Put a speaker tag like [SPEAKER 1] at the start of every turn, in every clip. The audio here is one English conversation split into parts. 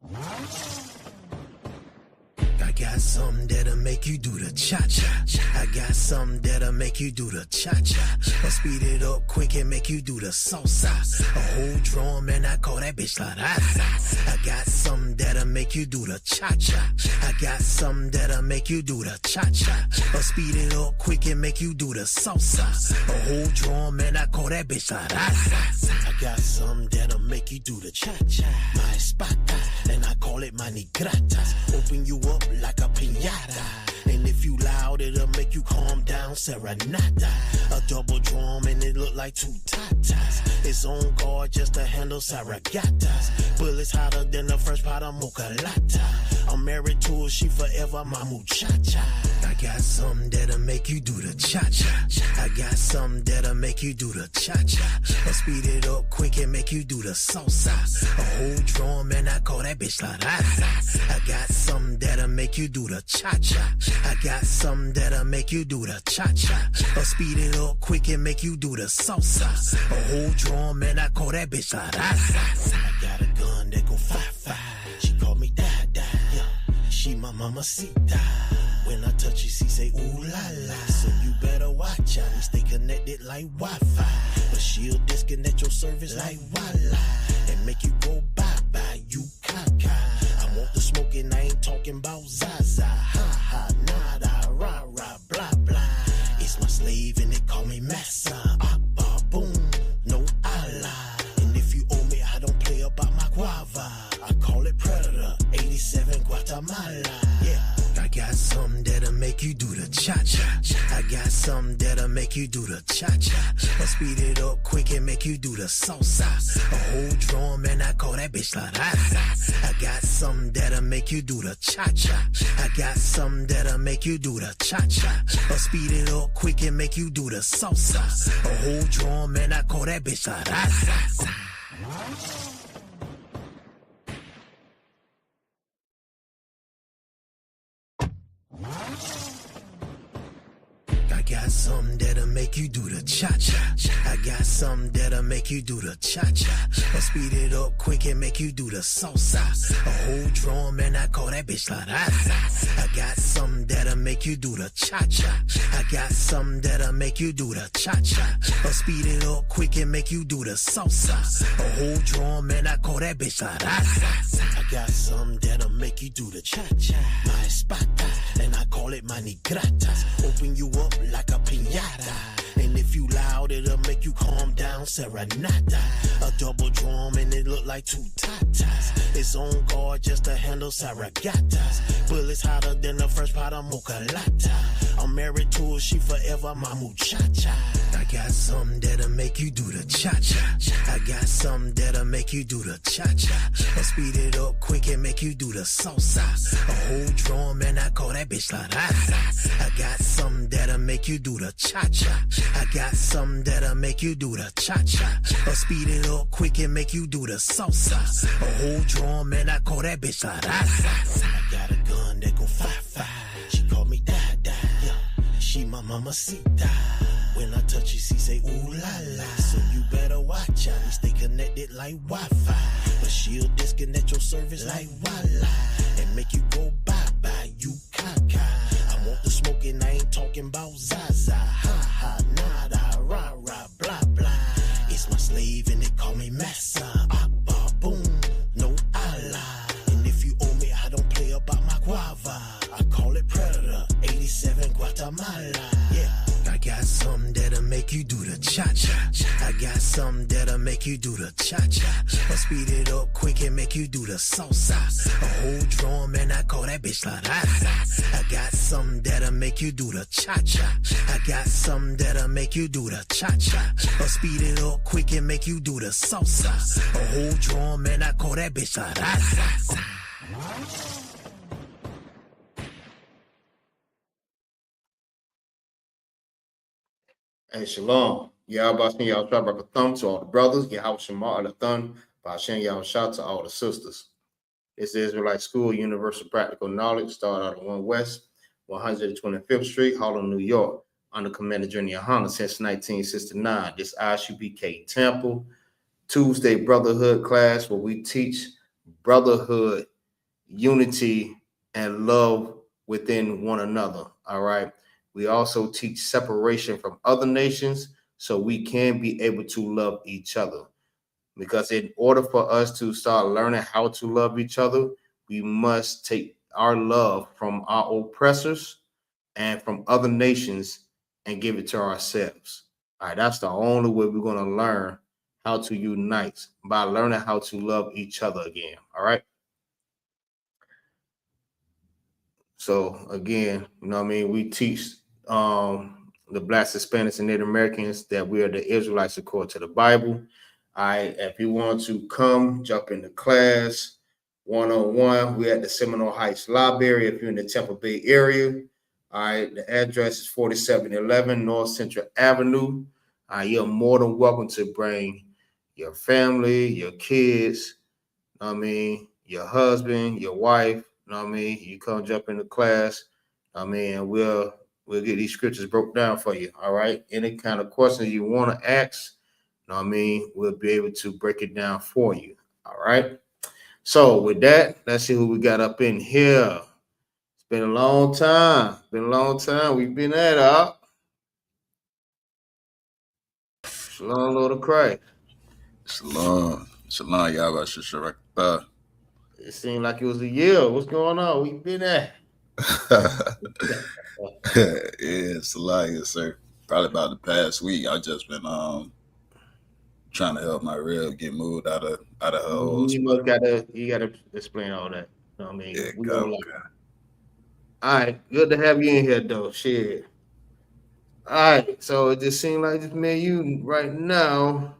[SPEAKER 1] I got something that'll make you do the cha-cha. I got something that'll make you do the cha-cha. I'll speed it up quick and make you do the salsa. A whole drum and I call that bitch la raza. I got something that'll make you do the cha-cha. I got something that'll make you do the cha-cha. I'll speed it up quick and make you do the salsa. A whole drum and I call that bitch la raza. I got something that'll make you do the cha-cha. My spata, and I call it mani grata. Open you up like a piñata. And if you loud, it'll make you calm down, serenata. A double drum and it look like two tatas. It's on guard just to handle saragatas. Bullets hotter than the first pot of mocha latte. I'm married to her, she forever my muchacha. I got something that'll make you do the cha-cha. I got something that'll make you do the cha-cha. I'll speed it up quick and make you do the salsa. A whole drum and I call that bitch la raza. I got something that'll make you do the cha-cha. I got something that'll make you do the cha-cha. I'll speed it up quick and make you do the salsa. A whole drum and I call that bitch la raza. I got a gun that go 5-5. She call me dad. She my mamacita. When I touch her, she say ooh la la. So you better watch out. We stay connected like Wi-Fi, but she'll disconnect your service like voila and make you go bye-bye. You caca. I want the smoke and I ain't talking about Zaza. Ha ha nada rah rah blah blah. It's my slave and they call me massa. Akbar boom, no Allah. And if you owe me, I don't play about my guava. I call it Predator, 87 Guatemala. Yeah. I got something that'll make you do the cha-cha. I got something that'll make you do the cha-cha. I'll speed it up quick and make you do the salsa. A whole drum and I call that bitch la raza. I got something that'll make you do the cha-cha. I got something that'll make you do the cha-cha. I'll speed it up quick and make you do the salsa. A whole drum and I call that bitch la raza. I got something that'll make you do the cha-cha. I got something that'll make you do the cha-cha. I'll speed it up quick and make you do the salsa. A whole drum and I call that bitch la raza. I got something that'll make you do the cha-cha. I got something that'll make you do the cha-cha. I'll speed it up quick and make you do the salsa. A whole drum and I call that bitch la raza. I got something that'll make you do the cha-cha. My spata, and I call it mani grata. Open you up like a piñata. And if you loud, it'll make you calm down, serenata. A double drum and it look like two tatas. It's on guard just to handle saragatas. Bullets hotter than the first pot of mocha latte. I'm married to her, she forever my muchacha. I got something that'll make you do the cha-cha. I got something that'll make you do the cha-cha. I'll speed it up quick and make you do the salsa. A whole drum and I call that bitch la raza. I got something that'll make you do the cha-cha. I got something that'll make you do the cha-cha. I'll speed it up quick and make you do the salsa. A whole drum and I call that bitch la raza. I got a gun that go 5-5. She call me dad. She my mamacita. When I touch her, she say ooh la la. So you better watch out. We stay connected like Wi-Fi, but she'll disconnect your service like voila and make you go bye-bye. You caca. I want the smoke and I ain't talking about Zaza. Ha ha nada rah rah blah blah. It's my slave and they call me massa. Akbar boom, no Allah. And if you owe me, I don't play about my guava. I call it Predator, 87 Guatemala. Yeah. I got something that'll make you do the cha-cha. I got something that'll make you do the cha-cha. I'll speed it up quick and make you do the salsa. A whole drum and I call that bitch la raza. I got something that'll make you do the cha-cha. I got something that'll make you do the cha-cha. I'll speed it up quick and make you do the salsa. A whole drum and I call that bitch la raza.
[SPEAKER 2] Hey, shalom. Yahweh y'all try back a thumb to all the brothers. Yahweh Shema the thumb. Ba'ashem y'all shout to all the sisters. This is Israelite School, Universal Practical Knowledge. Start out at 1 West, 125th Street, Harlem, New York. Under Commander General YAHANNA since 1969. This I.S.U.P.K. Temple. Tuesday Brotherhood class where we teach Brotherhood unity and love within one another. All right. We also teach separation from other nations so we can be able to love each other. Because in order for us to start learning how to love each other, we must take our love from our oppressors and from other nations and give it to ourselves. All right, that's the only way we're going to learn how to unite, by learning how to love each other again. All right. So again, you know what I mean? We teach the Blacks, Hispanics, and Native Americans that we are the Israelites according to the Bible. All right, if you want to come jump into class one-on-one, we're at the Seminole Heights Library if you're in the Tampa Bay area. All right, the address is 4711 North Central Avenue. You're more than welcome to bring your family, your kids, you know what I mean, your husband, your wife, you know what I mean, you come jump into class, I mean, and we'll get these scriptures broke down for you. All right. Any kind of questions you want to ask, you know what I mean, we'll be able to break it down for you. All right. So with that, let's see who we got up in here. It's been a long time. We've been at it. Shalom, Lord of Christ.
[SPEAKER 3] Shalom. Shalom, Yahweh.
[SPEAKER 2] It seemed like it was a year. What's going on? We've been at.
[SPEAKER 3] Yeah, Salah, yes, sir. Probably about the past week. I just been trying to help my rib get moved out of her old spot.
[SPEAKER 2] You gotta explain all that. You know what I mean?
[SPEAKER 3] Yeah,
[SPEAKER 2] We gonna
[SPEAKER 3] go.
[SPEAKER 2] like. All right, good to have you in here though. Shit. All right, so it just seemed like just me and you right now.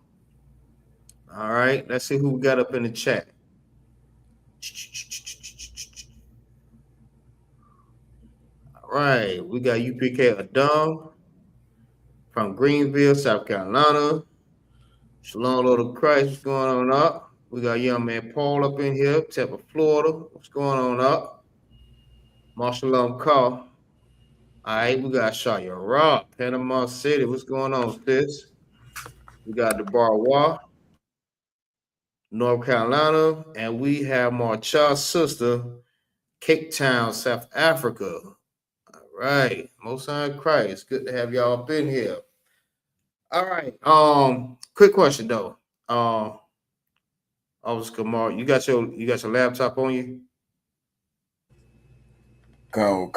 [SPEAKER 2] All right, let's see who we got up in the chat. All right, we got U.P.K. Adam from Greenville, South Carolina. Shalom, Lord of Christ, what's going on up? We got young man Paul up in here, Tampa, Florida. What's going on up? Marshall Call. All right, we got Shaya Rock, Panama City. What's going on, sis? We got the Barwa, North Carolina, and we have Marcha's sister, Cape Town, South Africa. All right, Most High Christ. Good to have y'all up in here. All right. Quick question though. Officer Kamar, you got your laptop on you?
[SPEAKER 3] Go.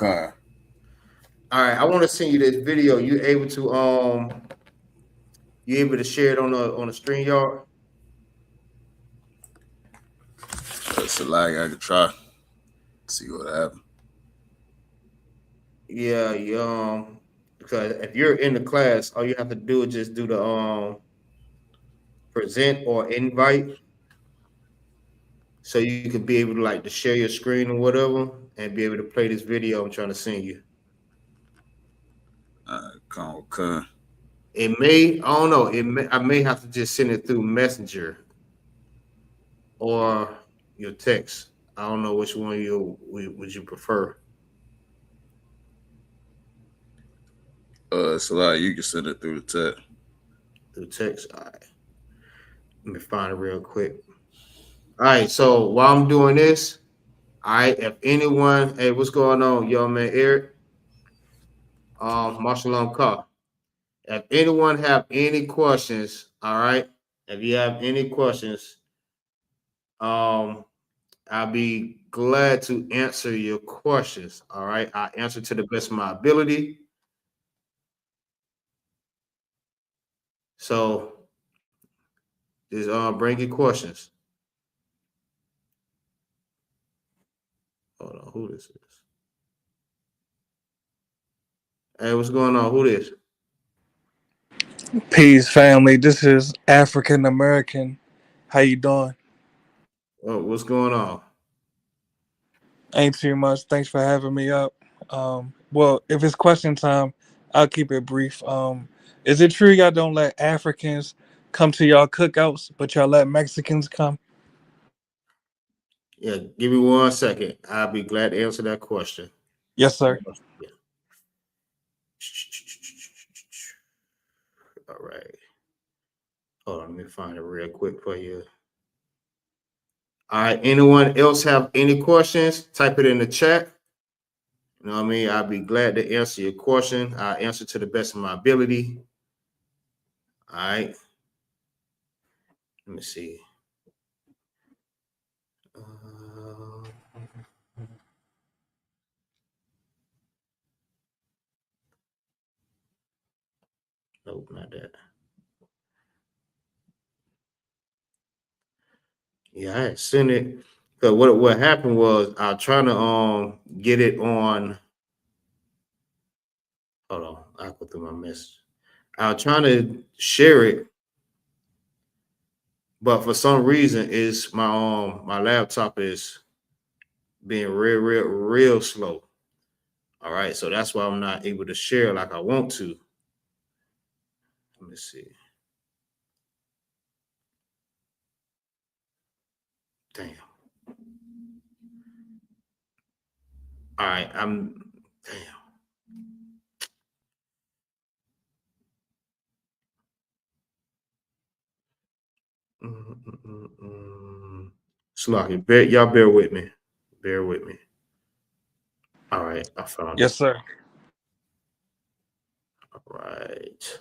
[SPEAKER 2] All right, I want to send you this video. You able to share it on the StreamYard?
[SPEAKER 3] Salah, I could try. See what happens.
[SPEAKER 2] Yeah, because if you're in the class, all you have to do is just do the present or invite, so you could be able to like to share your screen or whatever, and be able to play this video I'm trying to send you.
[SPEAKER 3] Come.
[SPEAKER 2] It may, I don't know, I may have to just send it through Messenger or your text. I don't know which one would you prefer.
[SPEAKER 3] Salah, you can send it through the text.
[SPEAKER 2] Through text. All right. Let me find it real quick. All right. So while I'm doing this, all right, if anyone, hey, what's going on, young man Eric? Marshall Carr. If anyone have any questions, all right. If you have any questions, I'll be glad to answer your questions. All right. I answer to the best of my ability. So just bring your questions. Hold on, who this is? Hey, what's going on? Who this?
[SPEAKER 4] Peace, family. This is African American. How you doing?
[SPEAKER 2] Oh, what's going on?
[SPEAKER 4] Ain't too much. Thanks for having me up. Well, if it's question time, I'll keep it brief. Is it true y'all don't let Africans come to y'all cookouts, but y'all let Mexicans come?
[SPEAKER 2] Yeah, give me 1 second. I'll be glad to answer that question.
[SPEAKER 4] Yes, sir.
[SPEAKER 2] Yeah. All right. Hold on, let me find it real quick for you. All right. Anyone else have any questions? Type it in the chat. You know what I mean? I'll be glad to answer your question. I'll answer to the best of my ability. All right. Let me see. Nope, not that. Yeah, I had sent it. Because what happened was I was trying to get it on. Hold on, I'll go through my message. I was trying to share it, but for some reason, it's my laptop is being real slow. All right, so that's why I'm not able to share like I want to. Let me see. Damn. All right, damn. Slocky, y'all bear with me. Bear with me. All right, I found it.
[SPEAKER 4] Yes, sir.
[SPEAKER 2] All right.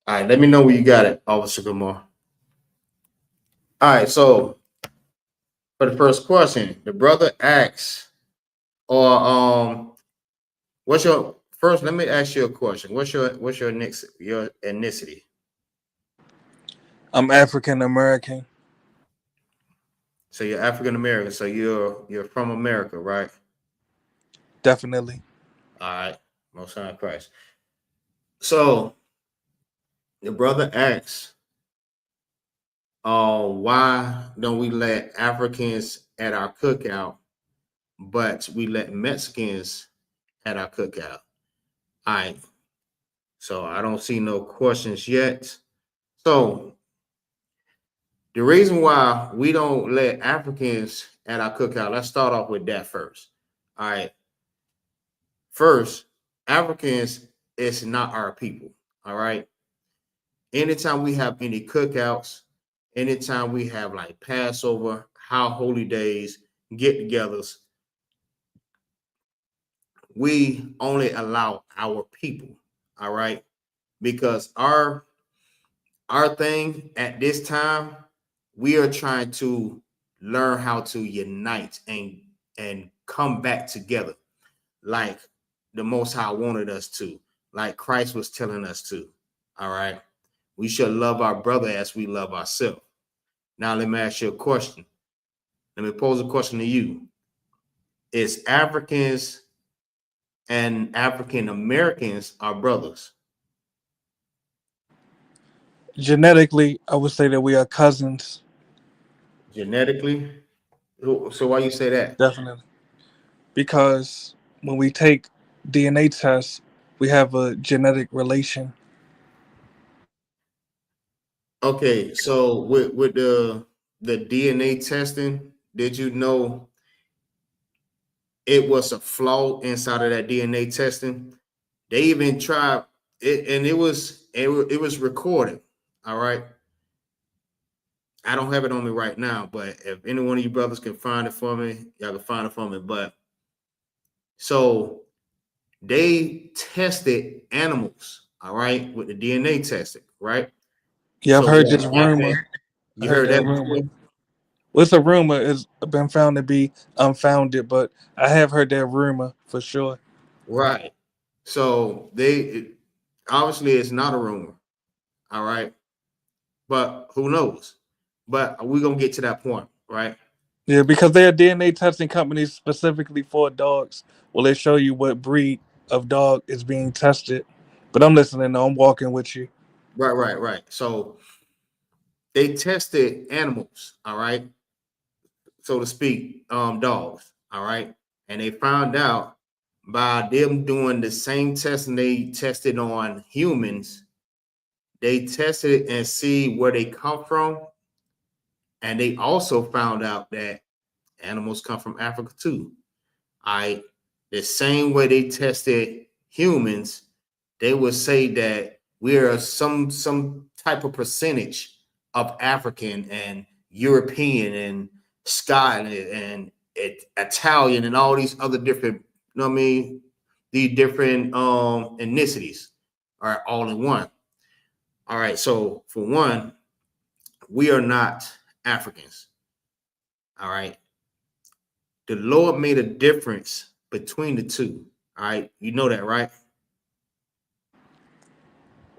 [SPEAKER 2] All right, let me know where you got it, Officer Gamar. All right, so for the first question, the brother asks, or what's your first? Let me ask you a question. What's your ethnicity?
[SPEAKER 4] I'm African American.
[SPEAKER 2] So you're African American. So you're from America, right?
[SPEAKER 4] Definitely.
[SPEAKER 2] All right, Most High Christ. So the brother asks, why don't we let Africans at our cookout, but we let Mexicans at our cookout? All right. So I don't see no questions yet. So the reason why we don't let Africans at our cookout, let's start off with that first. All right. First, Africans is not our people. All right. Anytime we have any cookouts, anytime we have like Passover, how holy days, get-togethers, we only allow our people. All right. Because our thing at this time, we are trying to learn how to unite and come back together like the Most High wanted us to, like Christ was telling us to. All right. We should love our brother as we love ourselves. Now, let me ask you a question. Let me pose a question to you. Is Africans and African Americans our brothers?
[SPEAKER 4] Genetically, I would say that we are cousins.
[SPEAKER 2] Genetically? So why you say that?
[SPEAKER 4] Definitely. Because when we take DNA tests, we have a genetic relation.
[SPEAKER 2] Okay, so with the DNA testing, did you know it was a flaw inside of that DNA testing? They even tried it, and it was recorded. All right. I don't have it on me right now, but if any one of you brothers can find it for me, y'all can find it for me. But so they tested animals, all right, with the DNA testing, right?
[SPEAKER 4] Yeah, I've
[SPEAKER 2] So
[SPEAKER 4] heard this
[SPEAKER 2] what happened?
[SPEAKER 4] rumor. I
[SPEAKER 2] You
[SPEAKER 4] heard
[SPEAKER 2] heard
[SPEAKER 4] that
[SPEAKER 2] that
[SPEAKER 4] rumor.
[SPEAKER 2] before?
[SPEAKER 4] Well, it's a rumor. It's been found to be unfounded, but I have heard that rumor for sure.
[SPEAKER 2] Right. So obviously it's not a rumor, all right, but who knows? But we're gonna get to that point, right?
[SPEAKER 4] Yeah, because they are DNA testing companies specifically for dogs. Well, they show you what breed of dog is being tested. But I'm listening. Though. I'm walking with you.
[SPEAKER 2] Right. So they tested animals, all right, so to speak, dogs, all right, and they found out by them doing the same testing they tested on humans, they tested it and see where they come from. And they also found out that animals come from Africa too. The same way they tested humans, they would say that we are some type of percentage of African and European and Scotland and Italian and all these other different, you know what I mean, the different ethnicities are all in one. All right, so for one, we are not Africans. All right. The Lord made a difference between the two. All right. You know that, right?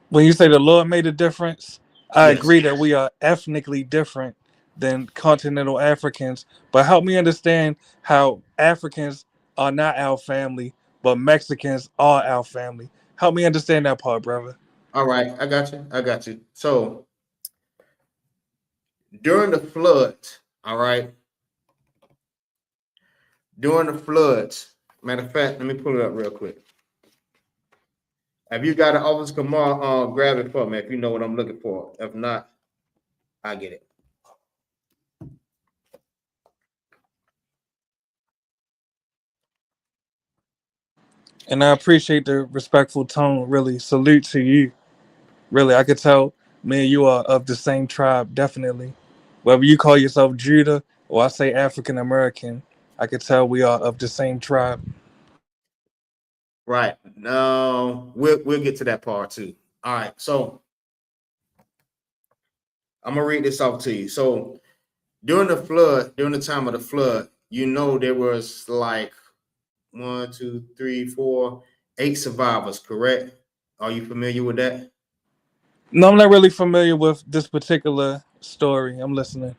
[SPEAKER 4] When you say the Lord made a difference, I
[SPEAKER 2] Yes.
[SPEAKER 4] agree that we are ethnically different than continental Africans. But help me understand how Africans are not our family, but Mexicans are our family. Help me understand that part, brother.
[SPEAKER 2] All right. I got you. I got you. So during the flood, all right. During the floods, matter of fact, let me pull it up real quick. Have you got an office? Come on, grab it for me if you know what I'm looking for. If not, I get it.
[SPEAKER 4] And I appreciate the respectful tone. Really, salute to you. Really, I could tell me and you are of the same tribe, definitely. Whether you call yourself Judah or I say African American, I could tell we are of the same tribe.
[SPEAKER 2] Right. No, we'll get to that part too. All right. So I'm gonna read this off to you. So during the flood, during the time of the flood, you know there was like 1, 2, 3, 4, 8 survivors, correct? Are you familiar with that?
[SPEAKER 4] No, I'm not really familiar with this particular story. I'm listening.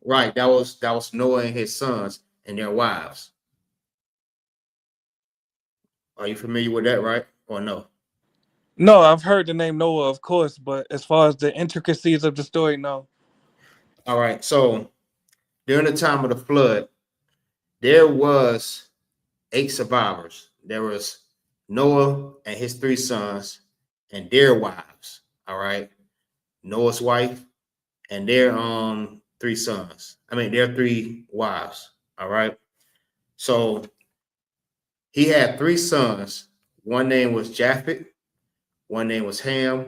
[SPEAKER 2] Right. That was Noah and his sons and their wives. Are you familiar with that, right? Or no?
[SPEAKER 4] No, I've heard the name Noah, of course, but as far as the intricacies of the story, no.
[SPEAKER 2] All right. So during the time of the flood, there was 8 survivors. There was Noah and his 3 sons and their wives. All right. Noah's wife and their 3 sons. I mean their 3 wives. All right. So he had 3 sons. One name was Japheth, one name was Ham,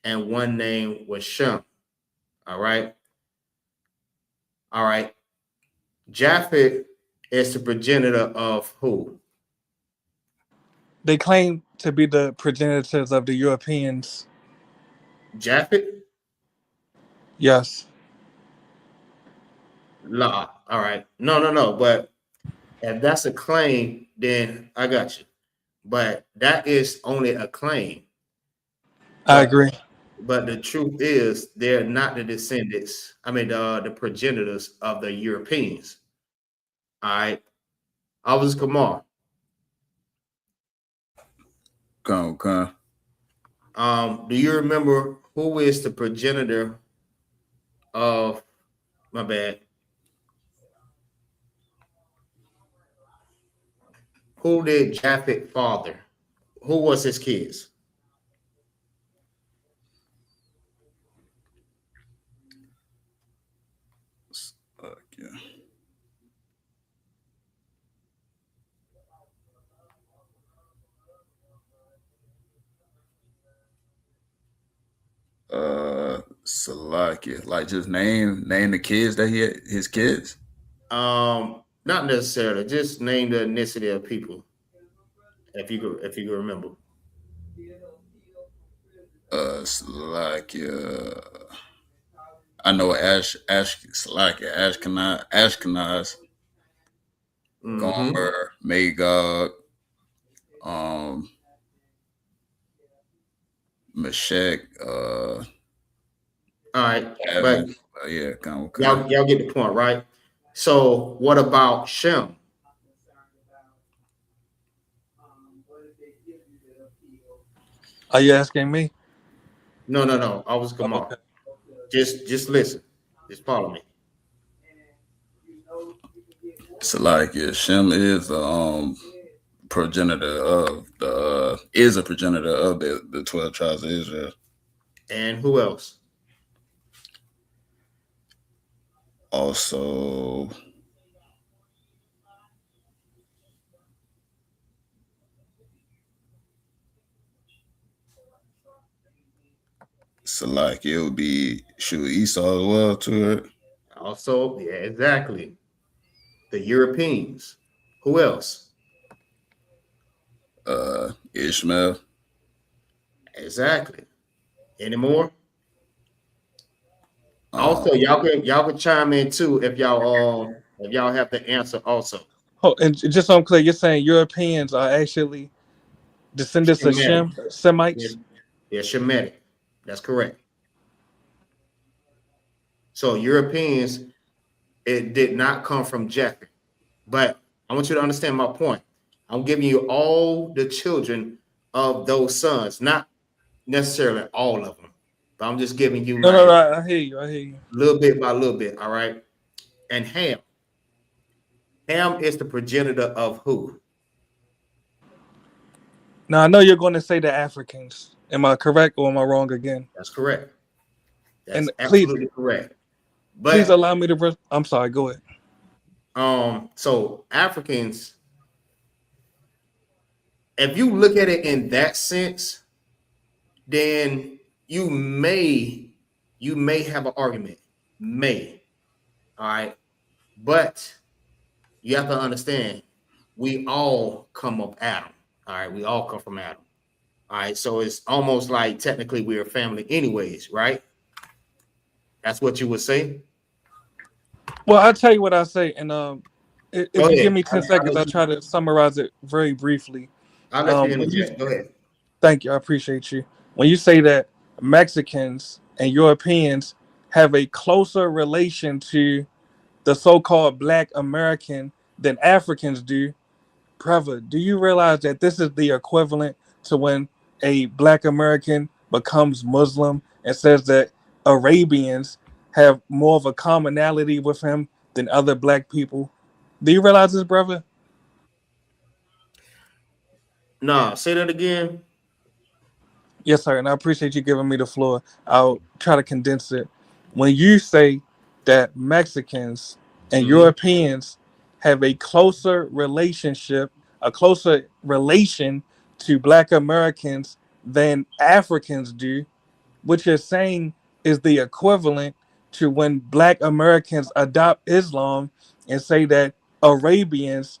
[SPEAKER 2] and one name was Shem. All right. All right. Japheth is the progenitor of who?
[SPEAKER 4] They claim to be the progenitors of the Europeans.
[SPEAKER 2] Japheth?
[SPEAKER 4] Yes,
[SPEAKER 2] La. All right. No. But if that's a claim, then I got you. But that is only a claim.
[SPEAKER 4] I
[SPEAKER 2] But
[SPEAKER 4] agree.
[SPEAKER 2] but the truth is they're not the descendants. I mean the progenitors of the Europeans. All right. I was Kamar.
[SPEAKER 3] Come.
[SPEAKER 2] Do you remember who is the progenitor of my bad? Who did Japheth father? Who was his kids?
[SPEAKER 3] Yeah. Salakia. Like just name the kids that he had, his kids.
[SPEAKER 2] Not necessarily. Just name the ethnicity of people, if you could remember.
[SPEAKER 3] Salakia. I know Salakia, Ashkenaz,
[SPEAKER 2] Mm-hmm.
[SPEAKER 3] Gomer, Magog, um, Meshach,
[SPEAKER 2] All right, but
[SPEAKER 3] Evan. Yeah, kind of.
[SPEAKER 2] y'all get the point, right? So what about Shem?
[SPEAKER 4] Are you asking me?
[SPEAKER 2] No. I was
[SPEAKER 4] Oh,
[SPEAKER 2] Gamal.
[SPEAKER 4] okay.
[SPEAKER 2] Just listen. Just follow me.
[SPEAKER 3] So like, yeah, Shem is progenitor of is a progenitor of the 12 tribes of Israel.
[SPEAKER 2] And who else?
[SPEAKER 3] Also, so like it would be Esau as well to it.
[SPEAKER 2] Also, yeah, exactly. The Europeans. Who else?
[SPEAKER 3] Ishmael.
[SPEAKER 2] Exactly. Any more? Also, y'all can chime in too if y'all have the answer also.
[SPEAKER 4] Oh, and just so I'm clear, you're saying Europeans are actually descendants of
[SPEAKER 2] Shemitic.
[SPEAKER 4] Shem,
[SPEAKER 2] Yeah,
[SPEAKER 4] Semites?
[SPEAKER 2] yeah, Shemitic. That's correct. So Europeans, it did not come from Japheth. But I want you to understand my point. I'm giving you all the children of those sons, not necessarily all of them, but I'm just giving you
[SPEAKER 4] No,
[SPEAKER 2] like
[SPEAKER 4] I hear you. I hear you.
[SPEAKER 2] little bit by little bit. All right. And Ham. Ham is the progenitor of who?
[SPEAKER 4] Now I know you're going to say the Africans. Am I correct or am I wrong again?
[SPEAKER 2] That's correct. That's
[SPEAKER 4] And please,
[SPEAKER 2] absolutely correct.
[SPEAKER 4] please
[SPEAKER 2] But
[SPEAKER 4] allow me to. I'm sorry. Go ahead.
[SPEAKER 2] so Africans, if you look at it in that sense, then you may have an argument. May. All right. But you have to understand, we all come up Adam. All right. We all come from Adam. All right. So it's almost like technically we're a family, anyways, right? That's what you would say.
[SPEAKER 4] Well, I'll tell you what I say, and
[SPEAKER 2] Go
[SPEAKER 4] if you give
[SPEAKER 2] ahead.
[SPEAKER 4] me 10 seconds, I'll try to summarize it very briefly.
[SPEAKER 2] I'll let you
[SPEAKER 4] When you
[SPEAKER 2] interject. Go ahead.
[SPEAKER 4] Thank you, I appreciate you. When you say that Mexicans and Europeans have a closer relation to the so-called Black American than Africans do, brother, do you realize that this is the equivalent to when a Black American becomes Muslim and says that Arabians have more of a commonality with him than other Black people? Do you realize this, brother?
[SPEAKER 2] Nah, say that again.
[SPEAKER 4] Yes, sir, and I appreciate you giving me the floor. I'll try to condense it. When you say that Mexicans and
[SPEAKER 2] Mm-hmm.
[SPEAKER 4] Europeans have a closer relationship, a closer relation to Black Americans than Africans do, what you're saying is the equivalent to when Black Americans adopt Islam and say that Arabians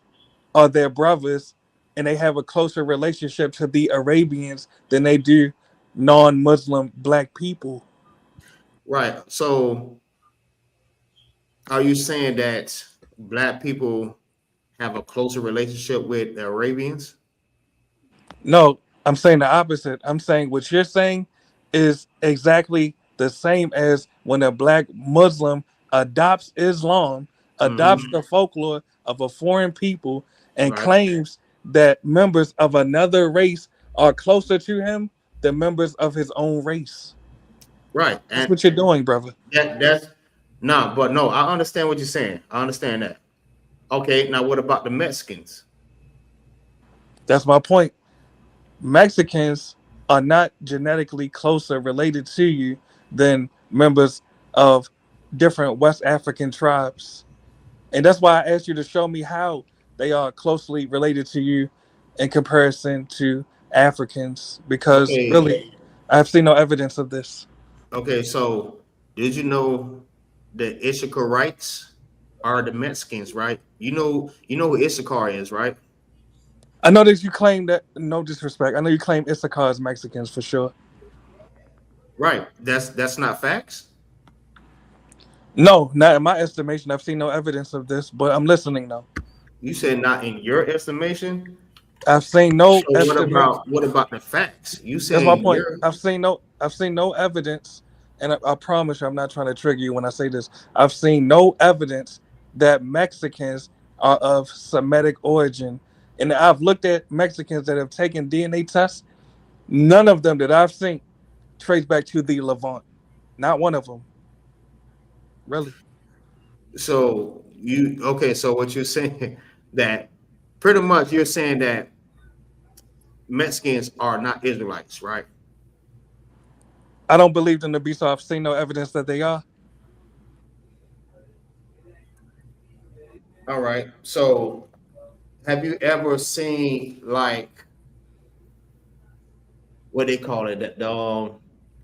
[SPEAKER 4] are their brothers and they have a closer relationship to the Arabians than they do non-Muslim Black people.
[SPEAKER 2] Right. So are you saying that Black people have a closer relationship with the Arabians?
[SPEAKER 4] No, I'm saying the opposite. I'm saying what you're saying is exactly the same as when a Black Muslim adopts Islam, adopts
[SPEAKER 2] Mm-hmm.
[SPEAKER 4] the folklore of a foreign people, and
[SPEAKER 2] Right.
[SPEAKER 4] claims that members of another race are closer to him than members of his own race.
[SPEAKER 2] Right.
[SPEAKER 4] That's
[SPEAKER 2] And
[SPEAKER 4] what you're doing, brother.
[SPEAKER 2] that's nah, but no, I understand what you're saying. I understand that. Okay, now what about the Mexicans?
[SPEAKER 4] That's my point. Mexicans are not genetically closer related to you than members of different West African tribes. And that's why I asked you to show me how they are closely related to you in comparison to Africans, because
[SPEAKER 2] Okay,
[SPEAKER 4] really, I've seen no evidence of this.
[SPEAKER 2] okay, so did you know the Issacharites are the Mexicans, right? You know who Issachar is, right?
[SPEAKER 4] I know that you claim that, no disrespect, I know you claim Issachar is Mexicans for sure.
[SPEAKER 2] Right. That's not facts.
[SPEAKER 4] No, not in my estimation. I've seen no evidence of this, but I'm listening now.
[SPEAKER 2] You said not in your estimation.
[SPEAKER 4] I've seen
[SPEAKER 2] So
[SPEAKER 4] no estimate.
[SPEAKER 2] what about the facts? You
[SPEAKER 4] That's my
[SPEAKER 2] saying
[SPEAKER 4] point.
[SPEAKER 2] you're
[SPEAKER 4] I've seen no evidence, and I promise you, I'm not trying to trigger you when I say this. I've seen no evidence that Mexicans are of Semitic origin, and I've looked at Mexicans that have taken DNA tests. None of them that I've seen trace back to the Levant. Not one of them, really.
[SPEAKER 2] So so what you're saying that pretty much you're saying that Mexicans are not Israelites, right?
[SPEAKER 4] I don't believe them to be, so I've seen no evidence that they are.
[SPEAKER 2] All right. So have you ever seen like what they call it, the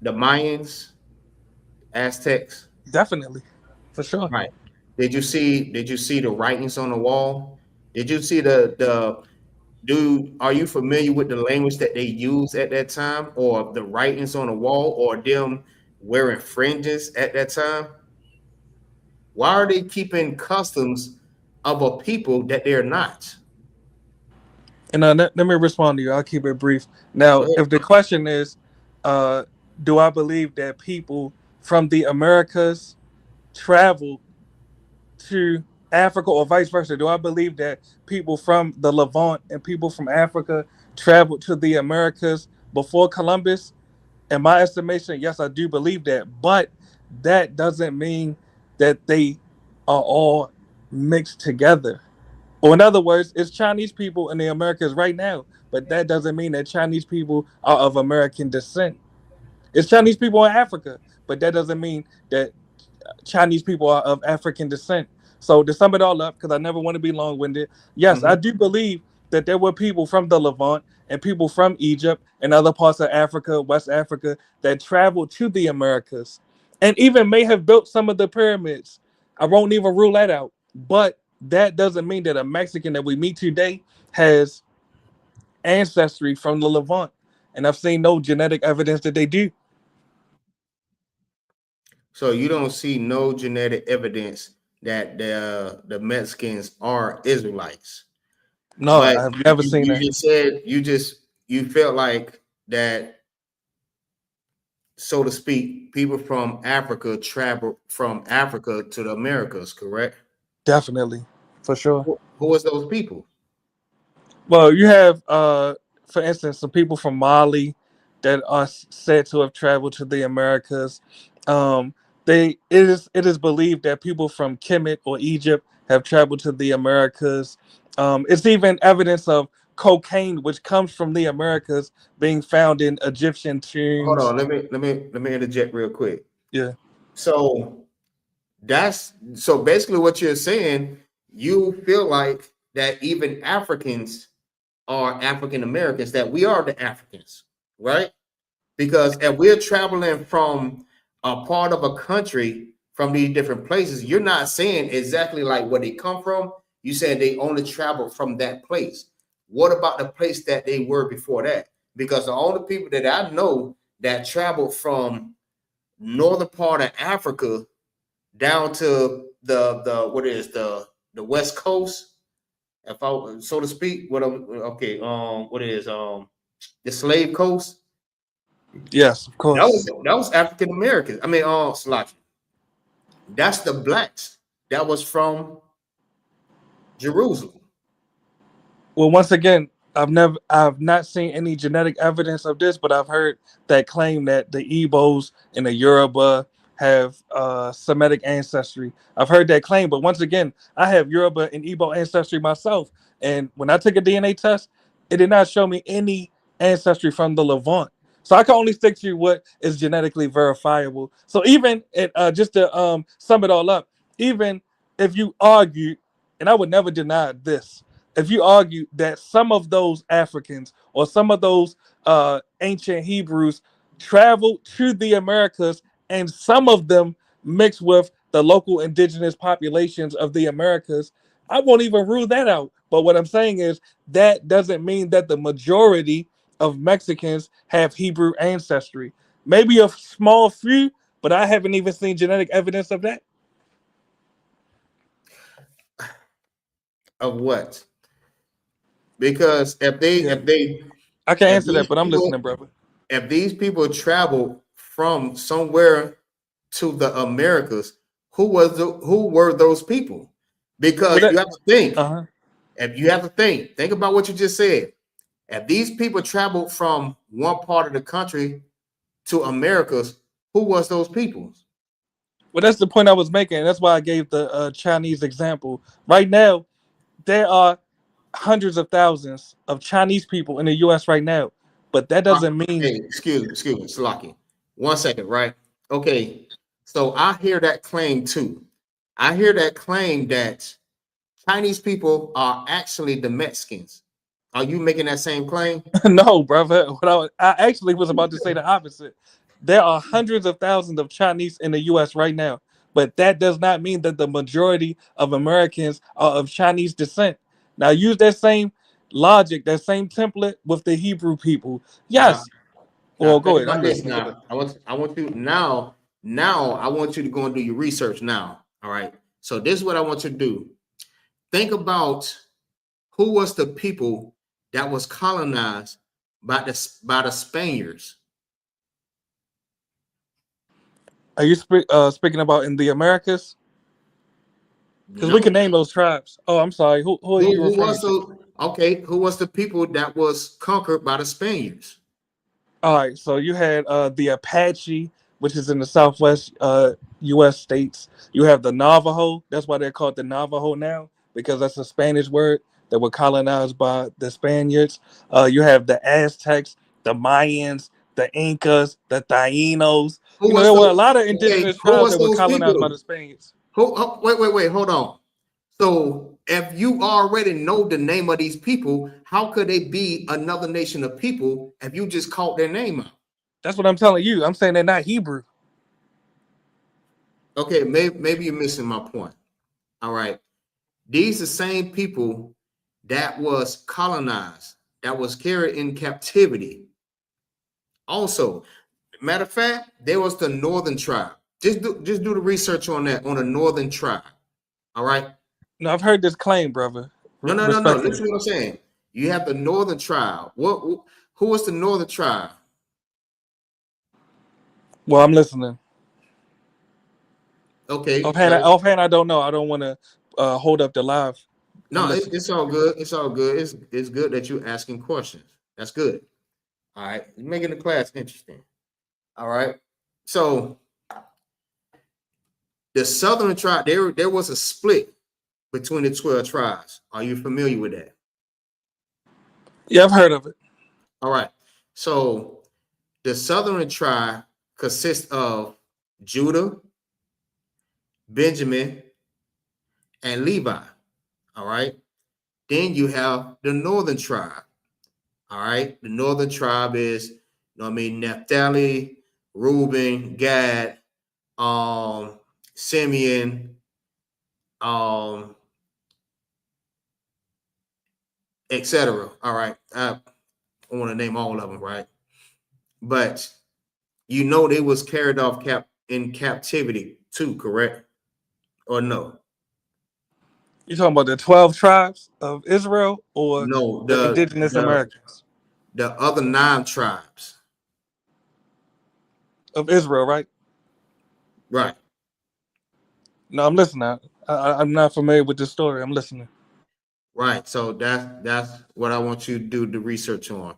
[SPEAKER 2] Mayans, Aztecs?
[SPEAKER 4] Definitely, for sure.
[SPEAKER 2] Right. Did you see the writings on the wall? Did you see the do are you familiar with the language that they used at that time, or the writings on the wall, or them wearing fringes at that time? Why are they keeping customs of a people that they're not?
[SPEAKER 4] And let me respond to you. I'll keep it brief.
[SPEAKER 2] Go
[SPEAKER 4] Now,
[SPEAKER 2] ahead.
[SPEAKER 4] if the question is, uh, do I believe that people from the Americas traveled to Africa or vice versa? Do I believe that people from the Levant and people from Africa traveled to the Americas before Columbus? In my estimation, yes, I do believe that. But that doesn't mean that they are all mixed together. Or in other words, it's Chinese people in the Americas right now, but that doesn't mean that Chinese people are of American descent. It's Chinese people in Africa, but that doesn't mean that Chinese people are of African descent. So to sum it all up, because I never want to be long-winded, yes, I
[SPEAKER 2] Mhm.
[SPEAKER 4] do believe that there were people from the Levant and people from Egypt and other parts of Africa, West Africa, that traveled to the Americas and even may have built some of the pyramids. I won't even rule that out. But that doesn't mean that a Mexican that we meet today has ancestry from the Levant. And I've seen no genetic evidence that they do.
[SPEAKER 2] So you don't see no genetic evidence that the Mexicans are Israelites.
[SPEAKER 4] No,
[SPEAKER 2] But
[SPEAKER 4] I've never
[SPEAKER 2] you,
[SPEAKER 4] seen
[SPEAKER 2] you
[SPEAKER 4] that.
[SPEAKER 2] just said you felt like that, so to speak, people from Africa travel from Africa to the Americas, correct?
[SPEAKER 4] Definitely, for sure.
[SPEAKER 2] Who was those people?
[SPEAKER 4] Well, you have, for instance, some people from Mali that are said to have traveled to the Americas. It is believed that people from Kemet or Egypt have traveled to the Americas. It's even evidence of cocaine, which comes from the Americas, being found in Egyptian
[SPEAKER 2] Hold
[SPEAKER 4] tombs.
[SPEAKER 2] on, let me interject real quick.
[SPEAKER 4] Yeah,
[SPEAKER 2] So so basically what you're saying, you feel like that even Africans are African Americans, that we are the Africans, right? Because if we're traveling from a part of a country from these different places, you're not saying exactly like where they come from. You said they only travel from that place. What about the place that they were before that? Because the only people that I know that traveled from northern part of Africa down to the what is the west coast, if I so to speak, what is the slave coast?
[SPEAKER 4] yes, of
[SPEAKER 2] That was
[SPEAKER 4] course.
[SPEAKER 2] that was African Americans. I mean, Slovakia. That's the blacks that was from Jerusalem.
[SPEAKER 4] Well, once again, I've not seen any genetic evidence of this, but I've heard that claim that the Igbos and the Yoruba have Semitic ancestry. I've heard that claim, but once again, I have Yoruba and Igbo ancestry myself, and when I took a DNA test, it did not show me any ancestry from the Levant. So I can only stick to what is genetically verifiable. So even just to sum it all up, even if you argue, and I would never deny this, if you argue that some of those Africans or some of those ancient Hebrews traveled to the Americas and some of them mixed with the local indigenous populations of the Americas, I won't even rule that out. But what I'm saying is that doesn't mean that the majority of Mexicans have Hebrew ancestry. Maybe a small few, but I haven't even seen genetic evidence of that.
[SPEAKER 2] Of what? Because if they
[SPEAKER 4] Yeah,
[SPEAKER 2] if they
[SPEAKER 4] I can
[SPEAKER 2] if
[SPEAKER 4] answer that,
[SPEAKER 2] these
[SPEAKER 4] but I'm
[SPEAKER 2] people
[SPEAKER 4] listening, brother.
[SPEAKER 2] if these people travel from somewhere to the Americas, who were those people?
[SPEAKER 4] Well,
[SPEAKER 2] Because
[SPEAKER 4] that,
[SPEAKER 2] you have to think.
[SPEAKER 4] uh-huh.
[SPEAKER 2] If you have to think about what you just said. If these people traveled from one part of the country to Americas, who was those people?
[SPEAKER 4] Well, that's the point I was making. That's why I gave the Chinese example. Right now, there are hundreds of thousands of Chinese people in the U.S. right now, but that doesn't mean.
[SPEAKER 2] Hey, excuse me, Salaki. 1 second, right? Okay, so I hear that claim too. I hear that claim that Chinese people are actually the Mexicans. Are you making that same claim?
[SPEAKER 4] No, brother. I actually was about to say the opposite. There are hundreds of thousands of Chinese in the U.S. right now, but that does not mean that the majority of Americans are of Chinese descent. Now, use that same logic, that same template with the Hebrew people.
[SPEAKER 2] Now,
[SPEAKER 4] Yes. Well, go
[SPEAKER 2] think
[SPEAKER 4] ahead. I'm
[SPEAKER 2] about this.
[SPEAKER 4] listening. Go ahead.
[SPEAKER 2] Now, I want you now. Now, I want you to go and do your research. Now, all right. So this is what I want you to do. Think about who was the people that was colonized by the Spaniards.
[SPEAKER 4] Are you speaking about in the Americas? Because we
[SPEAKER 2] No.
[SPEAKER 4] can name those tribes. Oh, I'm sorry. Who are you
[SPEAKER 2] Who
[SPEAKER 4] referring
[SPEAKER 2] was
[SPEAKER 4] to?
[SPEAKER 2] who was the people that was conquered by the Spaniards?
[SPEAKER 4] All right, so you had the Apache, which is in the southwest U.S. states. You have the Navajo. That's why they're called the Navajo now, because that's a Spanish word that were colonized by the Spaniards. You have the Aztecs, the Mayans, the Incas, the Taínos.
[SPEAKER 2] Who
[SPEAKER 4] You know,
[SPEAKER 2] was
[SPEAKER 4] there were a
[SPEAKER 2] those?
[SPEAKER 4] lot of
[SPEAKER 2] Okay,
[SPEAKER 4] indigenous
[SPEAKER 2] who
[SPEAKER 4] tribes
[SPEAKER 2] was
[SPEAKER 4] that were
[SPEAKER 2] those
[SPEAKER 4] colonized by
[SPEAKER 2] people?
[SPEAKER 4] the Spaniards.
[SPEAKER 2] Wait, hold on. So if you already know the name of these people, how could they be another nation of people if you just called their name out?
[SPEAKER 4] That's what I'm telling you. I'm saying they're not Hebrew.
[SPEAKER 2] Okay, maybe you're missing my point. All right. These are the same people that was colonized, that was carried in captivity. Also, matter of fact, there was the northern tribe. Just do the research on that, on the northern tribe. All right.
[SPEAKER 4] No, I've heard this claim, brother.
[SPEAKER 2] No.
[SPEAKER 4] Respectfully.
[SPEAKER 2] Listen to what I'm saying. You have the northern tribe. Who was the northern tribe?
[SPEAKER 4] Well, I'm listening.
[SPEAKER 2] Okay.
[SPEAKER 4] Offhand, I don't know. I don't want to hold up the live. I'm
[SPEAKER 2] No,
[SPEAKER 4] listening.
[SPEAKER 2] it's all good. It's all good. It's good that you're asking questions. That's good. All right. You're making the class interesting. All right. So the southern tribe, there was a split between the 12 tribes. Are you familiar with that?
[SPEAKER 4] Yeah, I've heard of it.
[SPEAKER 2] All right. So the southern tribe consists of Judah, Benjamin, and Levi. All right. Then you have the northern tribe. All right. The northern tribe is, Naphtali, Reuben, Gad, Simeon, etc. All right. I don't want to name all of them, right? But they was carried off in captivity too, correct? Or no?
[SPEAKER 4] You talking about the 12 tribes of Israel or
[SPEAKER 2] No,
[SPEAKER 4] the indigenous Americans
[SPEAKER 2] the other 9 tribes.
[SPEAKER 4] of Israel, right?
[SPEAKER 2] Right.
[SPEAKER 4] No, I'm listening. I'm not familiar with this story. I'm listening.
[SPEAKER 2] Right. So that's what I want you to do the research on.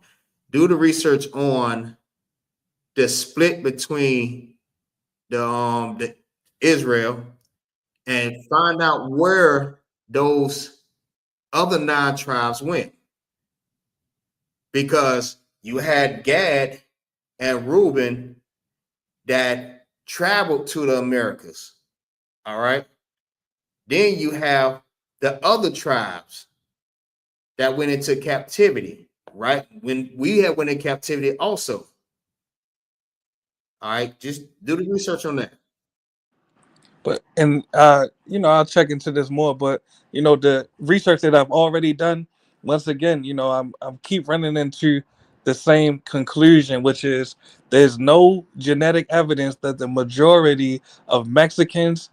[SPEAKER 2] Do the research on the split between the Israel and find out where those other 9 tribes went. Because you had Gad and Reuben that traveled to the Americas. All right. Then you have the other tribes that went into captivity, right? When we had went in captivity also. All right, just do the research on that.
[SPEAKER 4] But I'll check into this more. But the research that I've already done, once again, I'm keep running into the same conclusion, which is there's no genetic evidence that the majority of Mexicans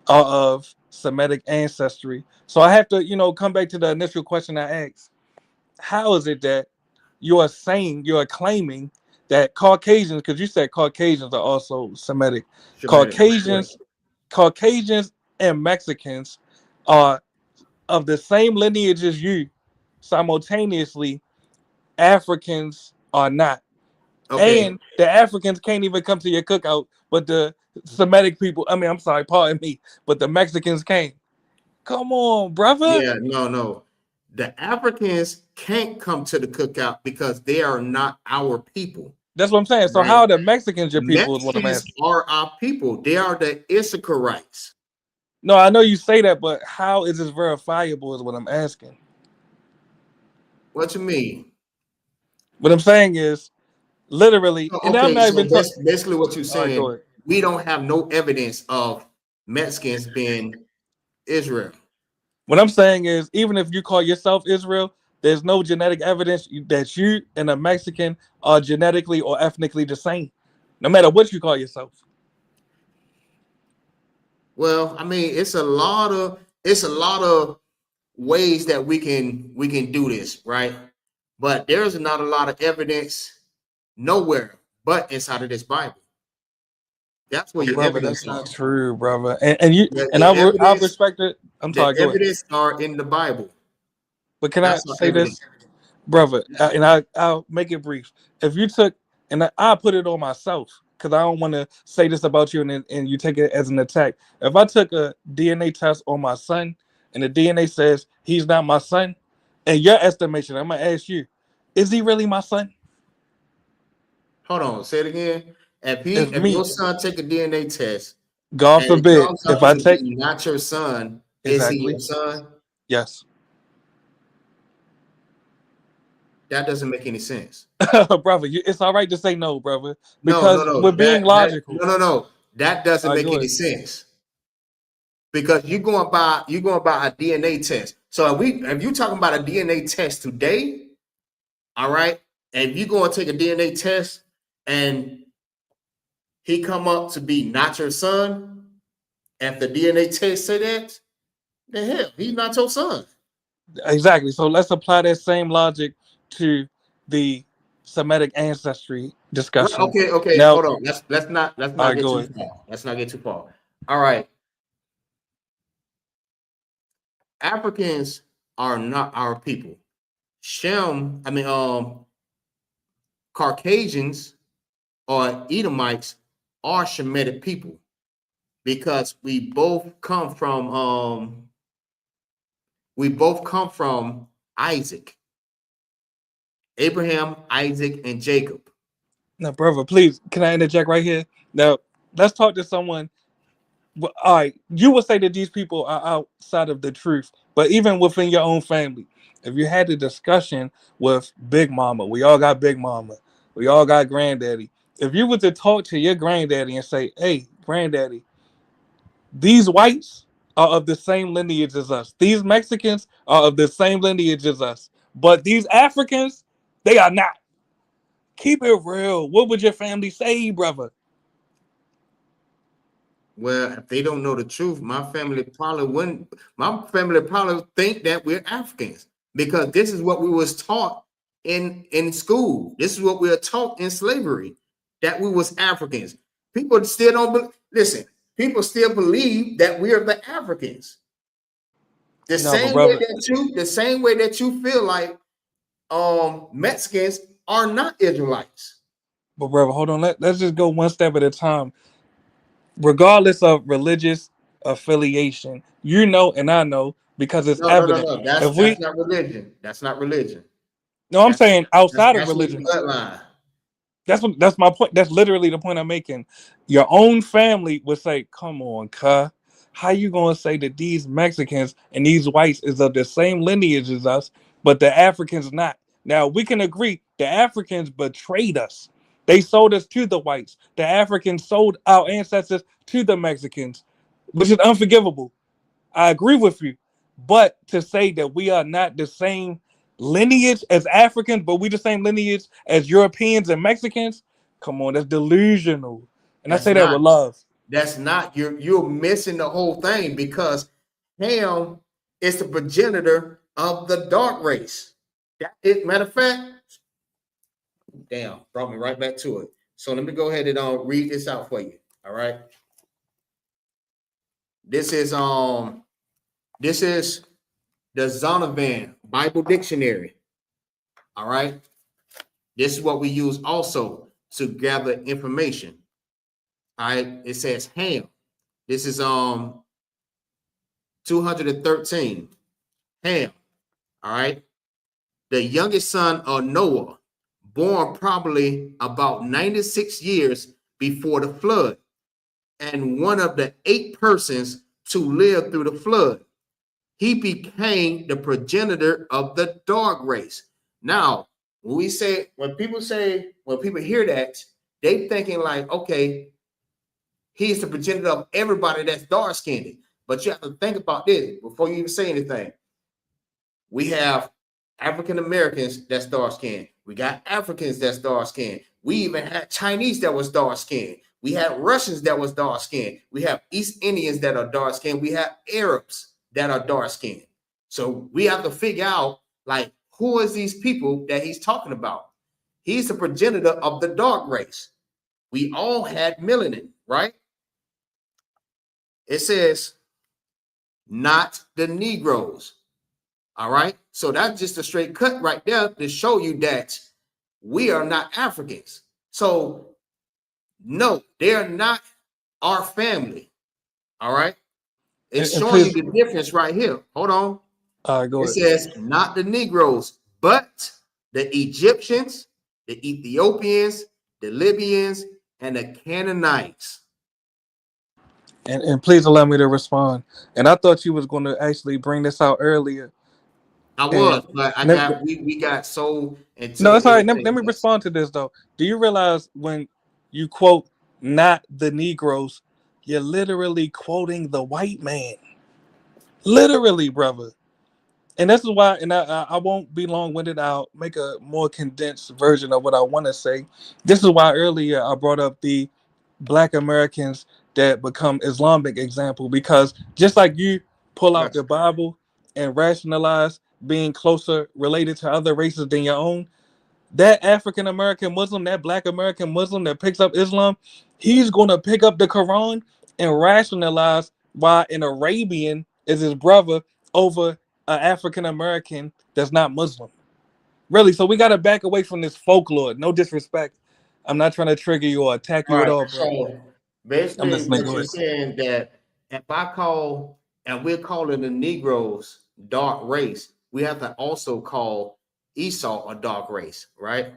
[SPEAKER 4] are of Semitic ancestry. So I have to, come back to the initial question I asked. How is it that you are claiming that Caucasians, because you said Caucasians are also Semitic,
[SPEAKER 2] Shemitic, correct.
[SPEAKER 4] Caucasians and Mexicans are of the same lineage as you, simultaneously Africans are not.
[SPEAKER 2] Okay.
[SPEAKER 4] And the Africans can't even come to your cookout, but the Semitic people, I mean, I'm sorry, pardon me, but the Mexicans came. Come on, brother.
[SPEAKER 2] Yeah, no. The Africans can't come to the cookout because they are not our people.
[SPEAKER 4] That's what I'm saying. So
[SPEAKER 2] Right?
[SPEAKER 4] how are the Mexicans your people is what I'm
[SPEAKER 2] Mexicans
[SPEAKER 4] asking.
[SPEAKER 2] are our people. They are the Issacharites.
[SPEAKER 4] No, I know you say that, but how is this verifiable is what I'm asking.
[SPEAKER 2] What you mean?
[SPEAKER 4] What I'm saying is literally, and I'm
[SPEAKER 2] Okay,
[SPEAKER 4] not
[SPEAKER 2] so
[SPEAKER 4] even talking.
[SPEAKER 2] basically what you're
[SPEAKER 4] All right, go
[SPEAKER 2] saying,
[SPEAKER 4] ahead.
[SPEAKER 2] we don't have no evidence of Mexicans being Israel.
[SPEAKER 4] What I'm saying is, even if you call yourself Israel, there's no genetic evidence that you and a Mexican are genetically or ethnically the same, no matter what you call yourself.
[SPEAKER 2] Well, I mean, it's a lot of ways that we can do this, right? But there's not a lot of evidence nowhere but inside of this Bible. That's where
[SPEAKER 4] But
[SPEAKER 2] your
[SPEAKER 4] brother,
[SPEAKER 2] evidence
[SPEAKER 4] that's
[SPEAKER 2] are.
[SPEAKER 4] not true, brother. And you and
[SPEAKER 2] The
[SPEAKER 4] I
[SPEAKER 2] evidence,
[SPEAKER 4] respect it. I'm
[SPEAKER 2] the
[SPEAKER 4] sorry, go ahead.
[SPEAKER 2] evidence are in the Bible.
[SPEAKER 4] But can I
[SPEAKER 2] That's our
[SPEAKER 4] say
[SPEAKER 2] evidence.
[SPEAKER 4] this, brother? And I'll make it brief. If you took, and I'll put it on myself because I don't want to say this about you and you take it as an attack. If I took a DNA test on my son and the DNA says he's not my son, in your estimation, I'm gonna ask you, is he really my son?
[SPEAKER 2] Hold on, say it again.
[SPEAKER 4] If
[SPEAKER 2] If your
[SPEAKER 4] me,
[SPEAKER 2] son take a DNA test
[SPEAKER 4] God
[SPEAKER 2] and it
[SPEAKER 4] forbid,
[SPEAKER 2] comes
[SPEAKER 4] if
[SPEAKER 2] up
[SPEAKER 4] I
[SPEAKER 2] to
[SPEAKER 4] take
[SPEAKER 2] be not your son, is he your
[SPEAKER 4] exactly,
[SPEAKER 2] son?
[SPEAKER 4] yes,
[SPEAKER 2] That doesn't make any sense.
[SPEAKER 4] brother, it's all right to say no, brother,
[SPEAKER 2] No,
[SPEAKER 4] because we're being logical.
[SPEAKER 2] no. That doesn't
[SPEAKER 4] All right,
[SPEAKER 2] make
[SPEAKER 4] go
[SPEAKER 2] any
[SPEAKER 4] ahead.
[SPEAKER 2] sense because you're going by a DNA test. So if you talking about a DNA test today, all right, and you go and take a DNA test and he come up to be not your son, if the DNA test say that, then hell, he's not your son.
[SPEAKER 4] Exactly. So let's apply that same logic to the Semitic ancestry
[SPEAKER 2] Well,
[SPEAKER 4] discussion.
[SPEAKER 2] okay,
[SPEAKER 4] Now,
[SPEAKER 2] hold on. Let's
[SPEAKER 4] all
[SPEAKER 2] not
[SPEAKER 4] right,
[SPEAKER 2] get
[SPEAKER 4] go
[SPEAKER 2] too
[SPEAKER 4] ahead.
[SPEAKER 2] far. Let's not get too far. All right. Africans are not our people. Caucasians or Edomites are Shemitic people because we both come from Isaac, Abraham, Isaac, and Jacob.
[SPEAKER 4] Now, brother, please, can I interject right here? Now, let's talk to someone. Well, all right, you would say that these people are outside of the truth, but even within your own family, if you had the discussion with Big Mama, we all got Big Mama, we all got Granddaddy. If you were to talk to your granddaddy and say, "Hey, Granddaddy, these whites are of the same lineage as us. These Mexicans are of the same lineage as us. But these Africans, they are not." Keep it real. What would your family say, brother?
[SPEAKER 2] Well, if they don't know the truth, my family probably wouldn't. My family probably think that we're Africans because this is what we was taught in school. This is what we were taught in slavery, that we was Africans. People still don't listen. People still believe that we are the Africans.
[SPEAKER 4] No, but brother,
[SPEAKER 2] The same way that you feel like Mexicans are not Israelites.
[SPEAKER 4] hold on. Let's just go one step at a time. Regardless of religious affiliation, you know and I know because it's evident.
[SPEAKER 2] No.
[SPEAKER 4] If
[SPEAKER 2] That's
[SPEAKER 4] we
[SPEAKER 2] not religion. That's not religion.
[SPEAKER 4] no, I'm
[SPEAKER 2] That's
[SPEAKER 4] saying outside of
[SPEAKER 2] actually
[SPEAKER 4] religion.
[SPEAKER 2] bloodline.
[SPEAKER 4] That's my point. That's literally the point I'm making. Your own family would say, "Come on, cuh. How you gonna say that these Mexicans and these whites is of the same lineage as us, but the Africans not?" Now we can agree the Africans betrayed us. They sold us to the whites. The Africans sold our ancestors to the Mexicans, which is unforgivable. I agree with you. But to say that we are not the same lineage as Africans, but we the same lineage as Europeans and Mexicans, come on, that's delusional. And I
[SPEAKER 2] That's
[SPEAKER 4] say that with
[SPEAKER 2] not.
[SPEAKER 4] love.
[SPEAKER 2] That's not. You're missing the whole thing because Ham is the progenitor of the dark race. Matter of fact, damn, brought me right back to it. So let me go ahead and read this out for you. All right. This is the Zonovan Bible Dictionary. All right. This is what we use also. to gather information. All right, it says Ham. This is 213. Ham. All right, the youngest son of Noah, born probably about 96 years before the flood, and one of the 8 persons to live through the flood. He became the progenitor of the dog race. Now, when people hear that, they thinking like, okay, he's the progenitor of everybody that's dark skinned. But you have to think about this before you even say anything. We have African Americans that's dark skinned. We got Africans that's dark skinned. We even had Chinese that was dark skinned. We had Russians that was dark skinned. We have East Indians that are dark skinned. We have Arabs that are dark skinned. So we have to figure out, like, who is these people that he's talking about? He's the progenitor of the dark race. We all had melanin, right? It says, not the Negroes. All right. So that's just a straight cut right there to show you that we are not Africans. So, no, they're not our family. All right. It's showing you the difference right here. Hold on.
[SPEAKER 4] All right, go ahead.
[SPEAKER 2] It says not the Negroes, but the Egyptians, the Ethiopians, the Libyans, and the Canaanites.
[SPEAKER 4] And please allow me to respond. And I thought you was going to actually bring this out earlier.
[SPEAKER 2] I was, but we got so into.
[SPEAKER 4] No, it's all right. Let me respond to this though. Do you realize when you quote not the Negroes, you're literally quoting the white man? Literally, brother. And this is why, and I won't be long-winded. I'll make a more condensed version of what I want to say. This is why earlier I brought up the Black Americans that become Islamic example, because just like you pull out the Bible and rationalize being closer related to other races than your own, that African American Muslim, that Black American Muslim that picks up Islam, he's going to pick up the Quran and rationalize why an Arabian is his brother over an African American that's not Muslim. Really, so we got to back away from this folklore. No disrespect. I'm not trying to trigger you or attack you at all, bro.
[SPEAKER 2] So basically, what you're saying that if I call, and we're calling the Negroes dark race, we have to also call Esau a dark race, right?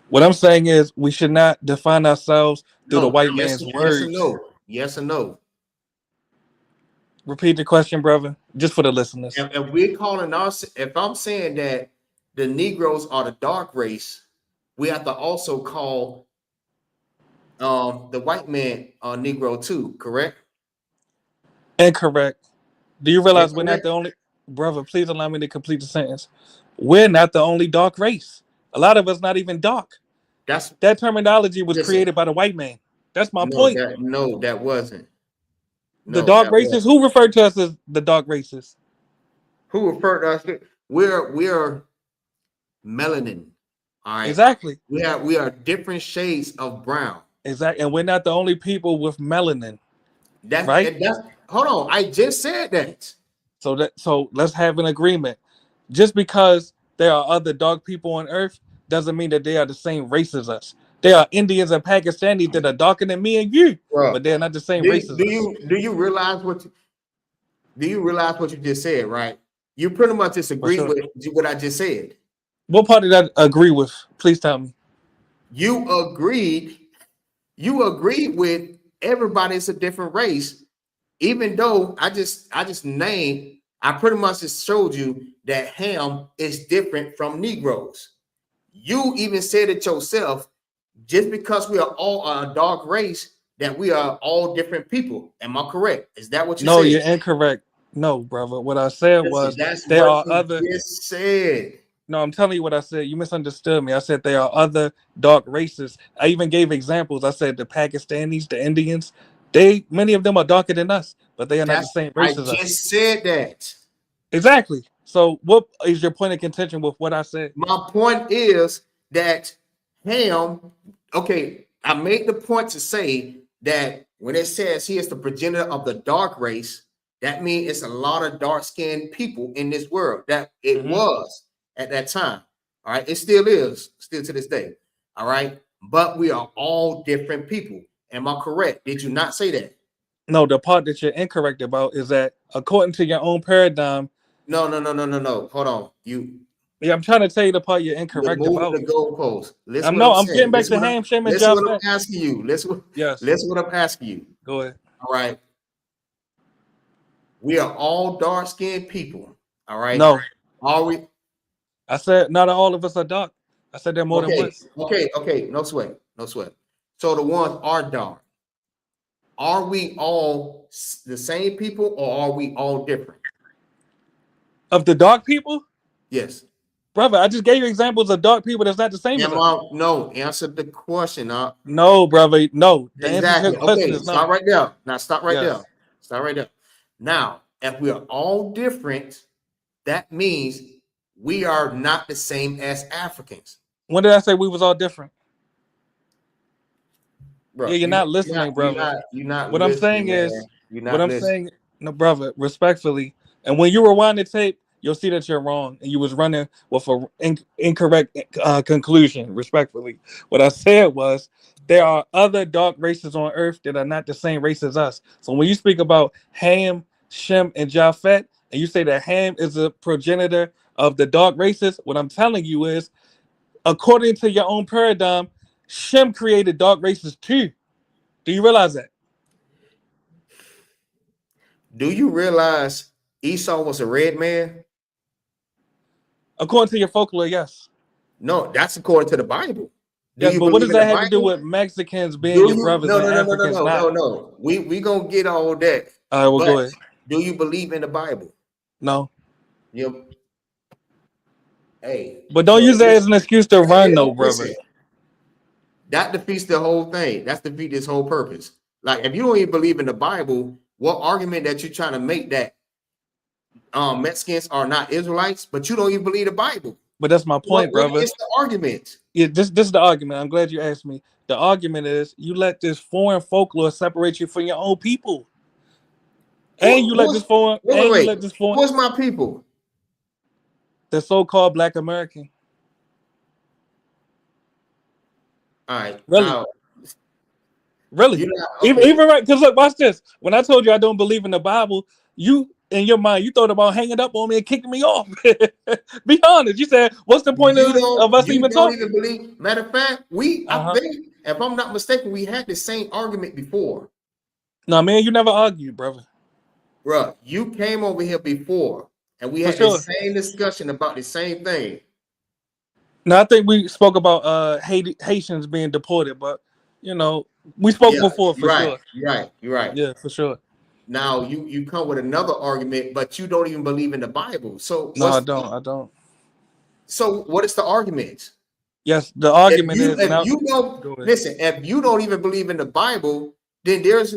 [SPEAKER 4] What I'm saying is we should not define ourselves through the white man's words.
[SPEAKER 2] Yes or no? Yes or no?
[SPEAKER 4] Repeat the question, brother, just for the listeners.
[SPEAKER 2] If we're calling if I'm saying that the Negroes are the dark race, we have to also call the white man Negro too, correct?
[SPEAKER 4] Incorrect. Do you realize we're not the only, brother? Please allow me to complete the sentence. We're not the only dark race. A lot of us not even dark. That terminology was created by the white man. That's my point.
[SPEAKER 2] That wasn't.
[SPEAKER 4] The dark races. Who referred to us as the dark races?
[SPEAKER 2] Who referred to us? We're melanin. All right.
[SPEAKER 4] Exactly.
[SPEAKER 2] We are different shades of brown.
[SPEAKER 4] Exactly. And we're not the only people with melanin.
[SPEAKER 2] That's
[SPEAKER 4] right.
[SPEAKER 2] Hold on. I just said that.
[SPEAKER 4] So let's have an agreement. Just because there are other dark people on Earth doesn't mean that they are the same race as us. There are Indians and Pakistanis that are darker than me and you, but they're not the same race as us.
[SPEAKER 2] Do you realize what you just said, right? You pretty much disagree with what I just said.
[SPEAKER 4] What part did I agree with? Please tell me.
[SPEAKER 2] You agreed with everybody's a different race, even though I pretty much just showed you that Ham is different from Negroes. You even said it yourself, just because we are all a dark race, that we are all different people. Am I correct? Is that what you said?
[SPEAKER 4] No, you're incorrect. No, brother. What I said was there are other.
[SPEAKER 2] Just said.
[SPEAKER 4] No, I'm telling you what I said. You misunderstood me. I said there are other dark races. I even gave examples. I said the Pakistanis, the Indians, many of them are darker than us, but they are not the same race as us.
[SPEAKER 2] I just said that.
[SPEAKER 4] Exactly. So what is your point of contention with what I said?
[SPEAKER 2] My point is that Ham, okay, I made the point to say that when it says he is the progenitor of the dark race, that means it's a lot of dark-skinned people in this world. That it was at that time. All right, it still is, still to this day. All right, but we are all different people. Am I correct? Did you not say that?
[SPEAKER 4] No, the part that you're incorrect about is that according to your own paradigm.
[SPEAKER 2] No. Hold on.
[SPEAKER 4] Yeah, I'm trying to tell you the part you're
[SPEAKER 2] You're
[SPEAKER 4] incorrect
[SPEAKER 2] moving
[SPEAKER 4] about.
[SPEAKER 2] the goalpost. Listen
[SPEAKER 4] I'm
[SPEAKER 2] what I'm
[SPEAKER 4] I'm getting
[SPEAKER 2] saying.
[SPEAKER 4] back to Ham, Shem, and
[SPEAKER 2] Listen what
[SPEAKER 4] Japheth.
[SPEAKER 2] I'm asking you. Listen
[SPEAKER 4] Yes.
[SPEAKER 2] what I'm asking you.
[SPEAKER 4] Go ahead.
[SPEAKER 2] All right. We are all dark-skinned people. All right.
[SPEAKER 4] No.
[SPEAKER 2] Are we?
[SPEAKER 4] I said not all of us are dark. I said that more than once.
[SPEAKER 2] Okay. No sweat. So the ones are dark. Are we all the same people or are we all different?
[SPEAKER 4] Of the dark people?
[SPEAKER 2] Yes.
[SPEAKER 4] Brother, I just gave you examples of dark people that's not the same as us.
[SPEAKER 2] No, answer the question.
[SPEAKER 4] No, brother. No. The answer to your
[SPEAKER 2] Exactly.
[SPEAKER 4] question
[SPEAKER 2] Okay,
[SPEAKER 4] is
[SPEAKER 2] stop
[SPEAKER 4] no.
[SPEAKER 2] right there. Now stop right
[SPEAKER 4] Yes.
[SPEAKER 2] there. Stop right there. Now, if we are all different, that means we are not the same as Africans.
[SPEAKER 4] When did I say we was all different?
[SPEAKER 2] Bro,
[SPEAKER 4] Yeah, you're not listening, brother.
[SPEAKER 2] You're not
[SPEAKER 4] What I'm saying
[SPEAKER 2] listening,
[SPEAKER 4] is,
[SPEAKER 2] man. You're
[SPEAKER 4] what
[SPEAKER 2] not
[SPEAKER 4] I'm
[SPEAKER 2] listening.
[SPEAKER 4] saying, no, brother, respectfully. And when you rewind the tape, you'll see that you're wrong, and you was running with an incorrect conclusion. Respectfully, what I said was there are other dark races on Earth that are not the same race as us. So when you speak about Ham, Shem, and Japheth, and you say that Ham is a progenitor of the dark races, what I'm telling you is, according to your own paradigm, Shem created dark races too. Do you realize that?
[SPEAKER 2] Do you realize Esau was a red man?
[SPEAKER 4] According to your folklore, yes.
[SPEAKER 2] No, that's according to the Bible. Do
[SPEAKER 4] Yes,
[SPEAKER 2] you
[SPEAKER 4] but what
[SPEAKER 2] believe
[SPEAKER 4] does
[SPEAKER 2] in the
[SPEAKER 4] that have to do
[SPEAKER 2] Bible?
[SPEAKER 4] with Mexicans being
[SPEAKER 2] Do
[SPEAKER 4] your
[SPEAKER 2] you?
[SPEAKER 4] brothers and Africans not?
[SPEAKER 2] No. We gonna get all that.
[SPEAKER 4] All right, well,
[SPEAKER 2] But
[SPEAKER 4] go ahead.
[SPEAKER 2] do you believe in the Bible?
[SPEAKER 4] No.
[SPEAKER 2] Yep. Hey,
[SPEAKER 4] But don't
[SPEAKER 2] so
[SPEAKER 4] use that as an excuse to run, though, brother.
[SPEAKER 2] listen, that defeats the whole thing. That's defeat this whole purpose. Like, if you don't even believe in the Bible, what argument that you're trying to make that Mexicans are not Israelites, but you don't even believe the Bible?
[SPEAKER 4] But that's my point,
[SPEAKER 2] What
[SPEAKER 4] brother.
[SPEAKER 2] is the argument?
[SPEAKER 4] Yeah, this is the argument. I'm glad you asked me. The argument is you let this foreign folklore separate you from your own people. And you let this foreign,
[SPEAKER 2] What's my people?
[SPEAKER 4] The so-called Black American.
[SPEAKER 2] All right.
[SPEAKER 4] Really?
[SPEAKER 2] Now,
[SPEAKER 4] really? Even right, because look, watch this. When I told you I don't believe in the Bible, you in your mind, you thought about hanging up on me and kicking me off. Be honest. You said, what's the point of us even talking?
[SPEAKER 2] Even believe. Matter of fact, I think, if I'm not mistaken, we had the same argument before.
[SPEAKER 4] No, man, you never argued, brother.
[SPEAKER 2] Bro, you came over here before, and we had the same discussion about the same thing.
[SPEAKER 4] No, I think we spoke about Haitians being deported, but you know, we spoke before for sure.
[SPEAKER 2] You're right.
[SPEAKER 4] Yeah, for sure.
[SPEAKER 2] Now you come with another argument, but you don't even believe in the Bible. So
[SPEAKER 4] no, I don't.
[SPEAKER 2] So what is the argument?
[SPEAKER 4] Yes, the argument is
[SPEAKER 2] listen, if you don't even believe in the Bible, then there ain't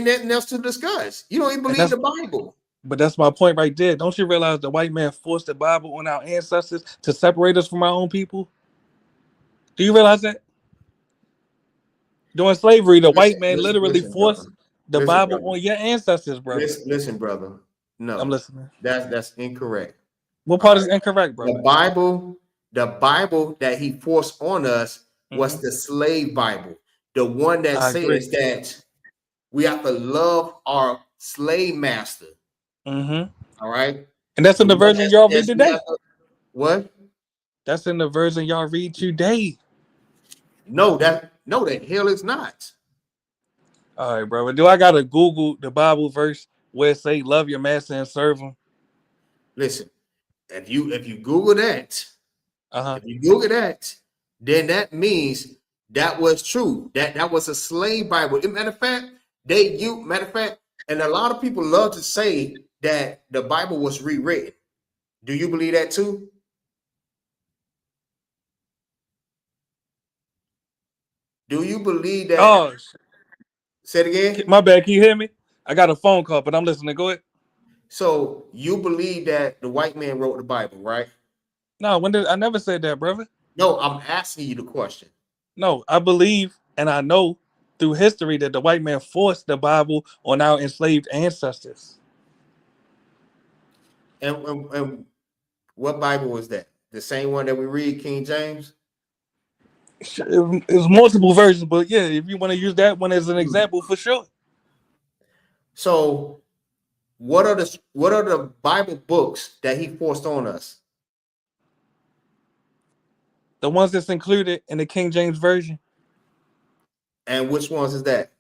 [SPEAKER 2] nothing else to discuss. You don't even believe the Bible.
[SPEAKER 4] But that's my point right there. Don't you realize the white man forced the Bible on our ancestors to separate us from our own people? Do you realize that? During slavery, the white man literally forced the Bible on your ancestors, brother.
[SPEAKER 2] Listen, brother. No,
[SPEAKER 4] I'm listening.
[SPEAKER 2] That's incorrect.
[SPEAKER 4] What part is incorrect, brother?
[SPEAKER 2] The Bible that he forced on us was the slave Bible, the one that says that we have to love our slave master. All right,
[SPEAKER 4] and that's in the version y'all read today.
[SPEAKER 2] What?
[SPEAKER 4] That's in the version y'all read today.
[SPEAKER 2] No, the hell it's not.
[SPEAKER 4] All right, brother. Do I gotta Google the Bible verse where it say love your master and serve him?
[SPEAKER 2] Listen, if you Google that, then that means that was true. That was a slave Bible. Matter of fact, and a lot of people love to say that the Bible was rewritten. Do you believe that too? Do you believe that?
[SPEAKER 4] Oh,
[SPEAKER 2] say it again.
[SPEAKER 4] My bad. Can you hear me? I got a phone call, but I'm listening. Go ahead.
[SPEAKER 2] So you believe that the white man wrote the Bible, right?
[SPEAKER 4] No, I never said that, brother.
[SPEAKER 2] No, I'm asking you the question.
[SPEAKER 4] No, I believe and I know through history that the white man forced the Bible on our enslaved ancestors.
[SPEAKER 2] And what Bible was that? The same one that we read, King James?
[SPEAKER 4] It's multiple versions, but yeah, if you want to use that one as an example, for sure.
[SPEAKER 2] So, what are the Bible books that he forced on us?
[SPEAKER 4] The ones that's included in the King James Version.
[SPEAKER 2] And which ones is that?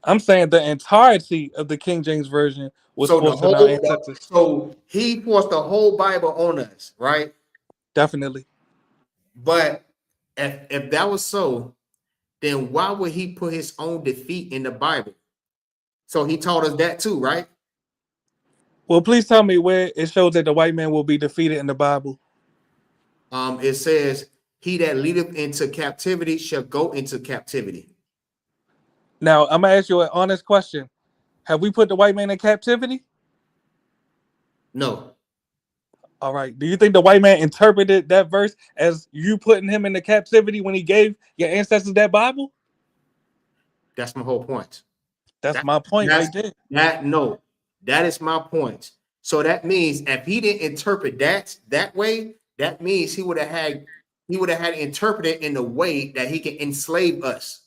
[SPEAKER 4] I'm saying the entirety of the King James Version was
[SPEAKER 2] So
[SPEAKER 4] forced on our ancestors.
[SPEAKER 2] so he forced the whole Bible on us, right?
[SPEAKER 4] Definitely.
[SPEAKER 2] But if that was so, then why would he put his own defeat in the Bible? So he taught us that too, right?
[SPEAKER 4] Well, please tell me where it shows that the white man will be defeated in the Bible.
[SPEAKER 2] It says, "He that leadeth into captivity shall go into captivity."
[SPEAKER 4] Now, I'm gonna ask you an honest question: have we put the white man in captivity?
[SPEAKER 2] No.
[SPEAKER 4] All right. Do you think the white man interpreted that verse as you putting him into captivity when he gave your ancestors that Bible?
[SPEAKER 2] That's my whole point.
[SPEAKER 4] That's my point right there.
[SPEAKER 2] That is my point. So that means if he didn't interpret that way, that means he would have had to interpret it in a way that he can enslave us.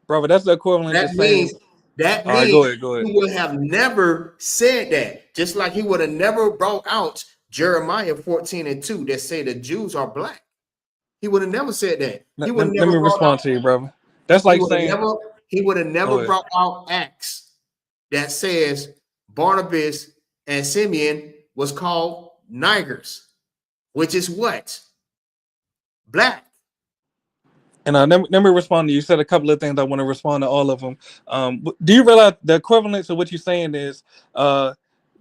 [SPEAKER 4] Brother, that's the equivalent to saying.
[SPEAKER 2] That
[SPEAKER 4] All right,
[SPEAKER 2] means
[SPEAKER 4] go ahead.
[SPEAKER 2] he would have never said that. Just like he would have never brought out Jeremiah 14:2 that say the Jews are black. He would have never said that. He would
[SPEAKER 4] Let me respond to you, brother. That's like saying
[SPEAKER 2] he would have never brought out Acts that says Barnabas and Simeon was called Nigers, which is what? Black.
[SPEAKER 4] And let me respond to you. You said a couple of things. I want to respond to all of them. Do you realize the equivalent to what you're saying is,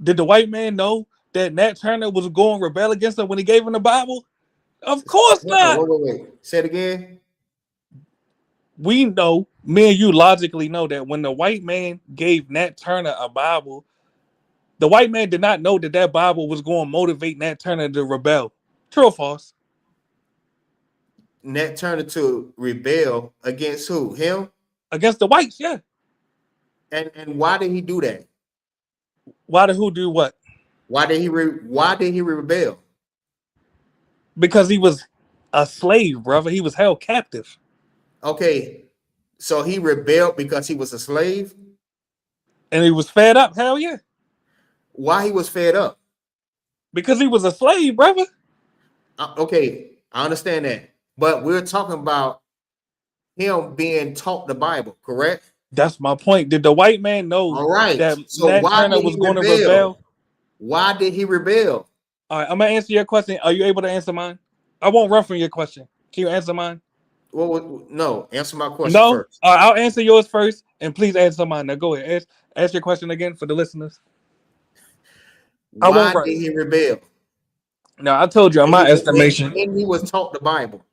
[SPEAKER 4] did the white man know that Nat Turner was going to rebel against him when he gave him the Bible? Of course not.
[SPEAKER 2] Wait. Say it again.
[SPEAKER 4] We know, me and you logically know that when the white man gave Nat Turner a Bible, the white man did not know that Bible was going to motivate Nat Turner to rebel. True or false?
[SPEAKER 2] Nat Turner to rebel against who? Him?
[SPEAKER 4] Against the whites, yeah.
[SPEAKER 2] And why did he do that?
[SPEAKER 4] Why did who do what?
[SPEAKER 2] Why did he rebel?
[SPEAKER 4] Because he was a slave, brother. He was held captive.
[SPEAKER 2] Okay, so he rebelled because he was a slave?
[SPEAKER 4] And he was fed up, hell yeah.
[SPEAKER 2] Why he was fed up?
[SPEAKER 4] Because he was a slave, brother.
[SPEAKER 2] Okay, I understand that. But we're talking about him being taught the Bible, correct?
[SPEAKER 4] That's my point. Did the white man know that Nat Turner was going to rebel?
[SPEAKER 2] Why did he rebel?
[SPEAKER 4] All right, I'm going to answer your question. Are you able to answer mine? I won't run from your question. Can you answer mine?
[SPEAKER 2] Well, no. Answer my question first.
[SPEAKER 4] All right, I'll answer yours first, and please answer mine. Now, go ahead. Ask your question again for the listeners.
[SPEAKER 2] Why did he rebel?
[SPEAKER 4] No, I told you, in my estimation.
[SPEAKER 2] When he was taught the Bible.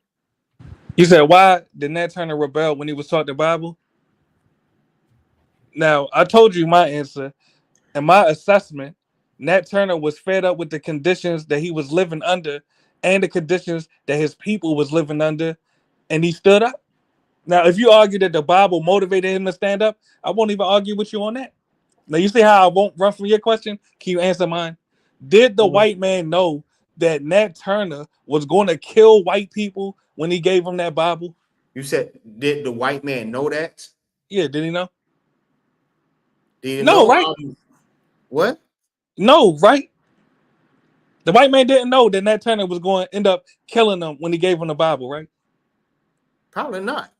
[SPEAKER 4] You said, why did Nat Turner rebel when he was taught the Bible? Now, I told you my answer. In my assessment, Nat Turner was fed up with the conditions that he was living under and the conditions that his people was living under, and he stood up. Now, if you argue that the Bible motivated him to stand up, I won't even argue with you on that. Now, you see how I won't run from your question? Can you answer mine? Did the white man know that Nat Turner was going to kill white people when he gave him that Bible?
[SPEAKER 2] You said, did the white man know that?
[SPEAKER 4] Yeah, did he know?
[SPEAKER 2] Did he know?
[SPEAKER 4] Right?
[SPEAKER 2] What?
[SPEAKER 4] No, right? The white man didn't know that Nat Turner was going to end up killing him when he gave him the Bible, right?
[SPEAKER 2] Probably not.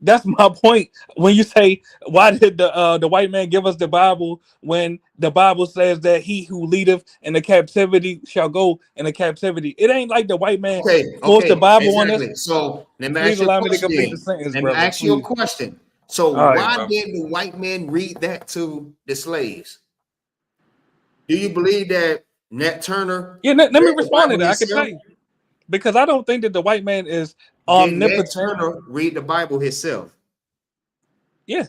[SPEAKER 4] That's my point. When you say, why did the white man give us the Bible when the Bible says that he who leadeth in the captivity shall go in the captivity? It ain't like the white man forced the Bible on us.
[SPEAKER 2] So let me
[SPEAKER 4] please allow me to complete the sentence, brother.
[SPEAKER 2] Let me ask you a question. So why did the white man read that to the slaves? Do you believe that Nat Turner?
[SPEAKER 4] Yeah, let me respond to that. I can tell you. Because I don't think that the white man is omnipotent.
[SPEAKER 2] Did Nat Turner read the Bible himself?
[SPEAKER 4] Yeah.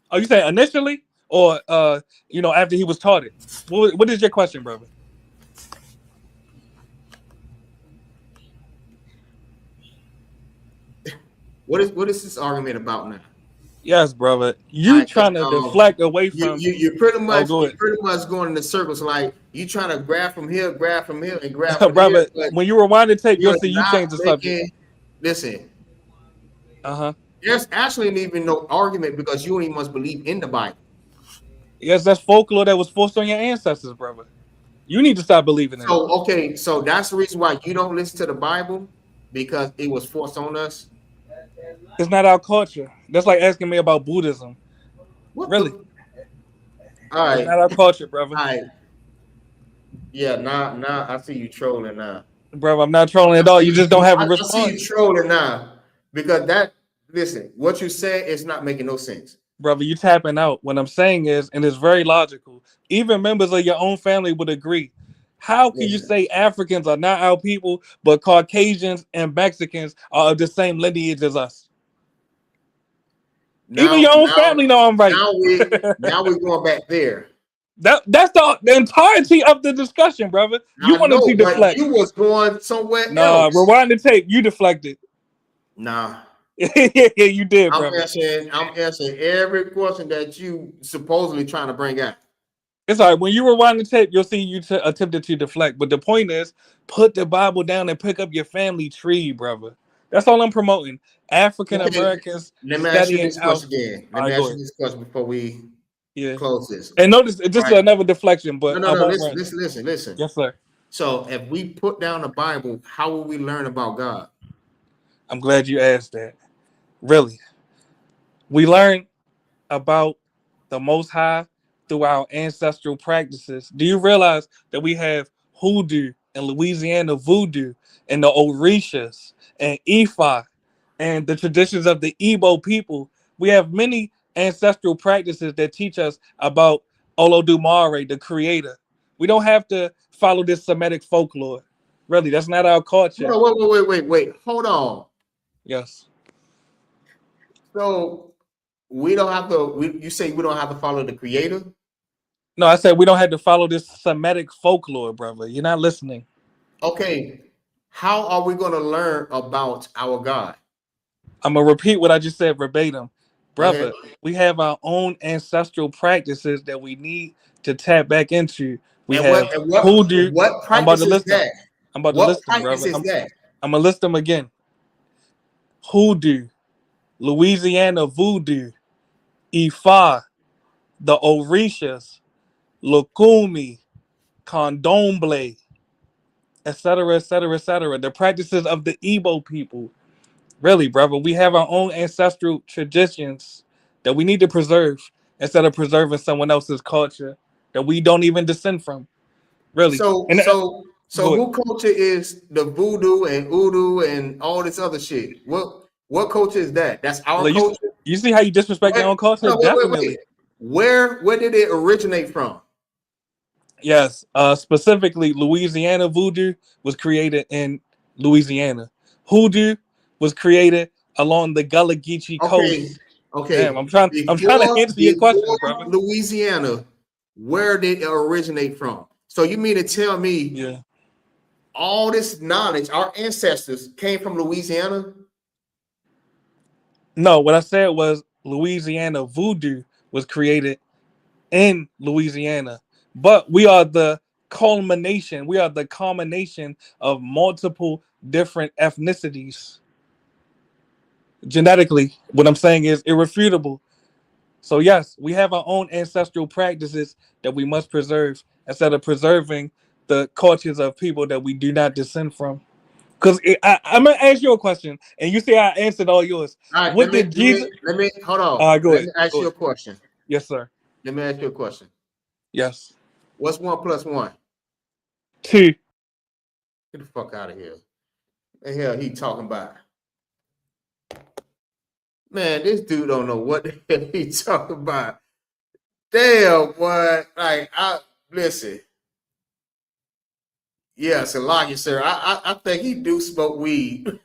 [SPEAKER 4] Oh, you saying initially or after he was taught it? What is your question, brother?
[SPEAKER 2] What is this argument about now?
[SPEAKER 4] Yes, brother. You trying to deflect away
[SPEAKER 2] you
[SPEAKER 4] from?
[SPEAKER 2] you pretty
[SPEAKER 4] Oh,
[SPEAKER 2] much
[SPEAKER 4] go ahead.
[SPEAKER 2] going in the circles, like you trying to grab from here, and grab from here,
[SPEAKER 4] Brother,
[SPEAKER 2] but
[SPEAKER 4] when you rewind the tape, you'll
[SPEAKER 2] you're
[SPEAKER 4] see you
[SPEAKER 2] not
[SPEAKER 4] change the subject.
[SPEAKER 2] making. Listen,
[SPEAKER 4] Uh-huh.
[SPEAKER 2] there's actually even no argument because you only must believe in the Bible.
[SPEAKER 4] Yes, that's folklore that was forced on your ancestors, brother. You need to stop believing in it.
[SPEAKER 2] So okay, so that's the reason why you don't listen to the Bible, because it was forced on us.
[SPEAKER 4] It's not our culture. That's like asking me about Buddhism.
[SPEAKER 2] What
[SPEAKER 4] Really,
[SPEAKER 2] the? All
[SPEAKER 4] it's
[SPEAKER 2] right,
[SPEAKER 4] not our culture, brother.
[SPEAKER 2] all right. Yeah, now I see you trolling now.
[SPEAKER 4] Brother, I'm not trolling
[SPEAKER 2] I
[SPEAKER 4] at all. You
[SPEAKER 2] see
[SPEAKER 4] just don't have a
[SPEAKER 2] I see you
[SPEAKER 4] response,
[SPEAKER 2] trolling now because listen, what you said is not making no sense.
[SPEAKER 4] brother. You tapping out. What I'm saying is, and it's very logical. Even members of your own family would agree. How can you
[SPEAKER 2] Listen,
[SPEAKER 4] say Africans are not our people, but Caucasians and Mexicans are of the same lineage as us? Even
[SPEAKER 2] now
[SPEAKER 4] your own family know I'm right.
[SPEAKER 2] now we're going back there.
[SPEAKER 4] That's the entirety of the discussion, brother. You
[SPEAKER 2] I
[SPEAKER 4] wanted to
[SPEAKER 2] know, but
[SPEAKER 4] deflect.
[SPEAKER 2] you was going somewhere
[SPEAKER 4] Nah,
[SPEAKER 2] else.
[SPEAKER 4] rewind the tape. You deflected.
[SPEAKER 2] Nah.
[SPEAKER 4] Yeah, you did, brother.
[SPEAKER 2] I'm answering every question that you supposedly trying to bring out.
[SPEAKER 4] It's all right. When you rewind the tape, you'll see you attempted to deflect. But the point is, put the Bible down and pick up your family tree, brother. That's all I'm promoting. African
[SPEAKER 2] Okay,
[SPEAKER 4] Americans
[SPEAKER 2] let me ask you
[SPEAKER 4] studying
[SPEAKER 2] this
[SPEAKER 4] out.
[SPEAKER 2] question again.
[SPEAKER 4] All
[SPEAKER 2] Let me
[SPEAKER 4] right, go
[SPEAKER 2] ask you
[SPEAKER 4] ahead.
[SPEAKER 2] this question before we
[SPEAKER 4] Yeah.
[SPEAKER 2] close this.
[SPEAKER 4] And notice, this is
[SPEAKER 2] Right?
[SPEAKER 4] another deflection, but I
[SPEAKER 2] No.
[SPEAKER 4] won't
[SPEAKER 2] Listen,
[SPEAKER 4] run.
[SPEAKER 2] listen.
[SPEAKER 4] Yes, sir.
[SPEAKER 2] So if we put down the Bible, how will we learn about God?
[SPEAKER 4] I'm glad you asked that. Really. We learn about the Most High through our ancestral practices. Do you realize that we have hoodoo in Louisiana, voodoo, and the Orishas and Ifa and the traditions of the Igbo people? We have many ancestral practices that teach us about Olodumare, the creator. We don't have to follow this Semitic folklore. Really, that's not our culture.
[SPEAKER 2] Hold on, wait. Hold on.
[SPEAKER 4] Yes.
[SPEAKER 2] So we don't have to. You say we don't have to follow the Creator?
[SPEAKER 4] No, I said we don't have to follow this Semitic folklore, brother. You're not listening.
[SPEAKER 2] Okay. How are we going to learn about our God?
[SPEAKER 4] I'm gonna repeat what I just said verbatim,
[SPEAKER 2] Go ahead.
[SPEAKER 4] brother. We have our own ancestral practices that we need to tap back into. We
[SPEAKER 2] And
[SPEAKER 4] have hoodoo.
[SPEAKER 2] what
[SPEAKER 4] I'm about to
[SPEAKER 2] practice is
[SPEAKER 4] list them.
[SPEAKER 2] that?
[SPEAKER 4] I'm about to
[SPEAKER 2] What
[SPEAKER 4] list them,
[SPEAKER 2] practice
[SPEAKER 4] brother.
[SPEAKER 2] is that?
[SPEAKER 4] I'm gonna list them again. Hoodoo, Louisiana voodoo, Ifa, the Orishas, Lukumi, Condomble, etc., etc., etc. The practices of the Igbo people. Really, brother, we have our own ancestral traditions that we need to preserve instead of preserving someone else's culture that we don't even descend from. Really.
[SPEAKER 2] So
[SPEAKER 4] And good.
[SPEAKER 2] who culture is the voodoo and oodoo and all this other shit? What culture is that? That's our
[SPEAKER 4] Like,
[SPEAKER 2] culture.
[SPEAKER 4] you see how you disrespect your own culture?
[SPEAKER 2] No,
[SPEAKER 4] Definitely.
[SPEAKER 2] Where did it originate from?
[SPEAKER 4] Yes. Specifically, Louisiana voodoo was created in Louisiana. Hoodoo was created along the Gullah Geechee
[SPEAKER 2] Okay,
[SPEAKER 4] coast. Damn,
[SPEAKER 2] okay.
[SPEAKER 4] I'm trying to answer your
[SPEAKER 2] Before
[SPEAKER 4] questions, brother.
[SPEAKER 2] Louisiana, where did it originate from? So you mean to tell me
[SPEAKER 4] Yeah.
[SPEAKER 2] all this knowledge, our ancestors came from Louisiana?
[SPEAKER 4] No, what I said was Louisiana voodoo was created in Louisiana, but we are the culmination. We are the culmination of multiple different ethnicities. Genetically, what I'm saying is irrefutable. So yes, we have our own ancestral practices that we must preserve instead of preserving the cultures of people that we do not descend from. Because I'm gonna ask you a question, and you say I answered all yours.
[SPEAKER 2] All right,
[SPEAKER 4] What did Jesus?
[SPEAKER 2] let me hold on.
[SPEAKER 4] All right, go
[SPEAKER 2] Let
[SPEAKER 4] ahead.
[SPEAKER 2] me ask
[SPEAKER 4] Go
[SPEAKER 2] you a
[SPEAKER 4] ahead.
[SPEAKER 2] question.
[SPEAKER 4] Yes, sir.
[SPEAKER 2] Let me ask you a question.
[SPEAKER 4] Yes.
[SPEAKER 2] What's 1 + 1?
[SPEAKER 4] 2.
[SPEAKER 2] Get the fuck out of here. The hell he talking about? Man, this dude don't know what the hell he talking about. Damn, boy. Like, listen. Yeah, Salagi, sir. I think he do smoke weed.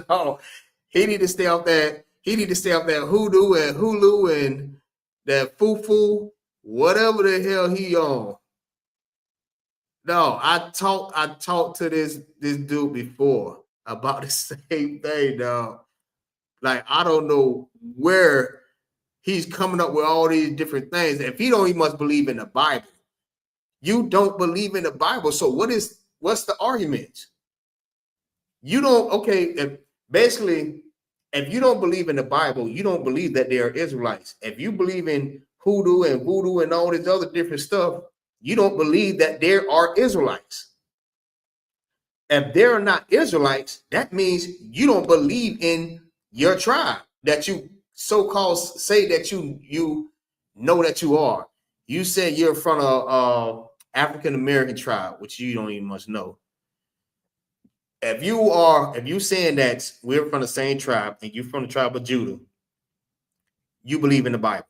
[SPEAKER 2] No, he need to stay off that. He need to stay off that hoodoo and hulu and that foo, whatever the hell he on. No, I talked to this dude before about the same thing, dog. Like, I don't know where he's coming up with all these different things. If he don't, he must believe in the Bible. You don't believe in the Bible, so what's the argument? You don't. Okay, basically, if you don't believe in the Bible, you don't believe that they are Israelites. If you believe in hoodoo and voodoo and all this other different stuff, you don't believe that there are Israelites. If there are not Israelites, that means you don't believe in your tribe that you so-called say that you know that you are. You said you're from a African American tribe, which you don't even much know. If you saying that we're from the same tribe and you're from the tribe of Judah, you believe in the Bible.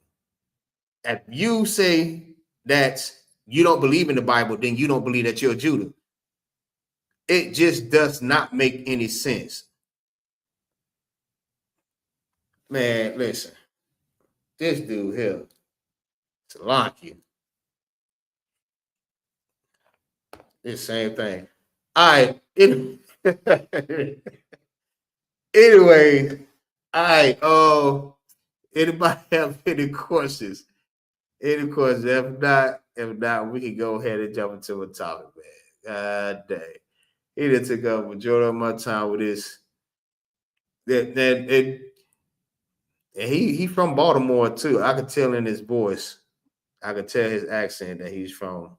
[SPEAKER 2] If you say that you don't believe in the Bible, then you don't believe that you're a Judah. It just does not make any sense. Man, listen. This dude here, Salaki. This same thing. All right. Anyway, all right. Anybody have any questions? Any questions? If not, we can go ahead and jump into a topic, man. God dang. He done took up majority of my time with this. And he from Baltimore too. I could tell in his voice. I could tell his accent that he's from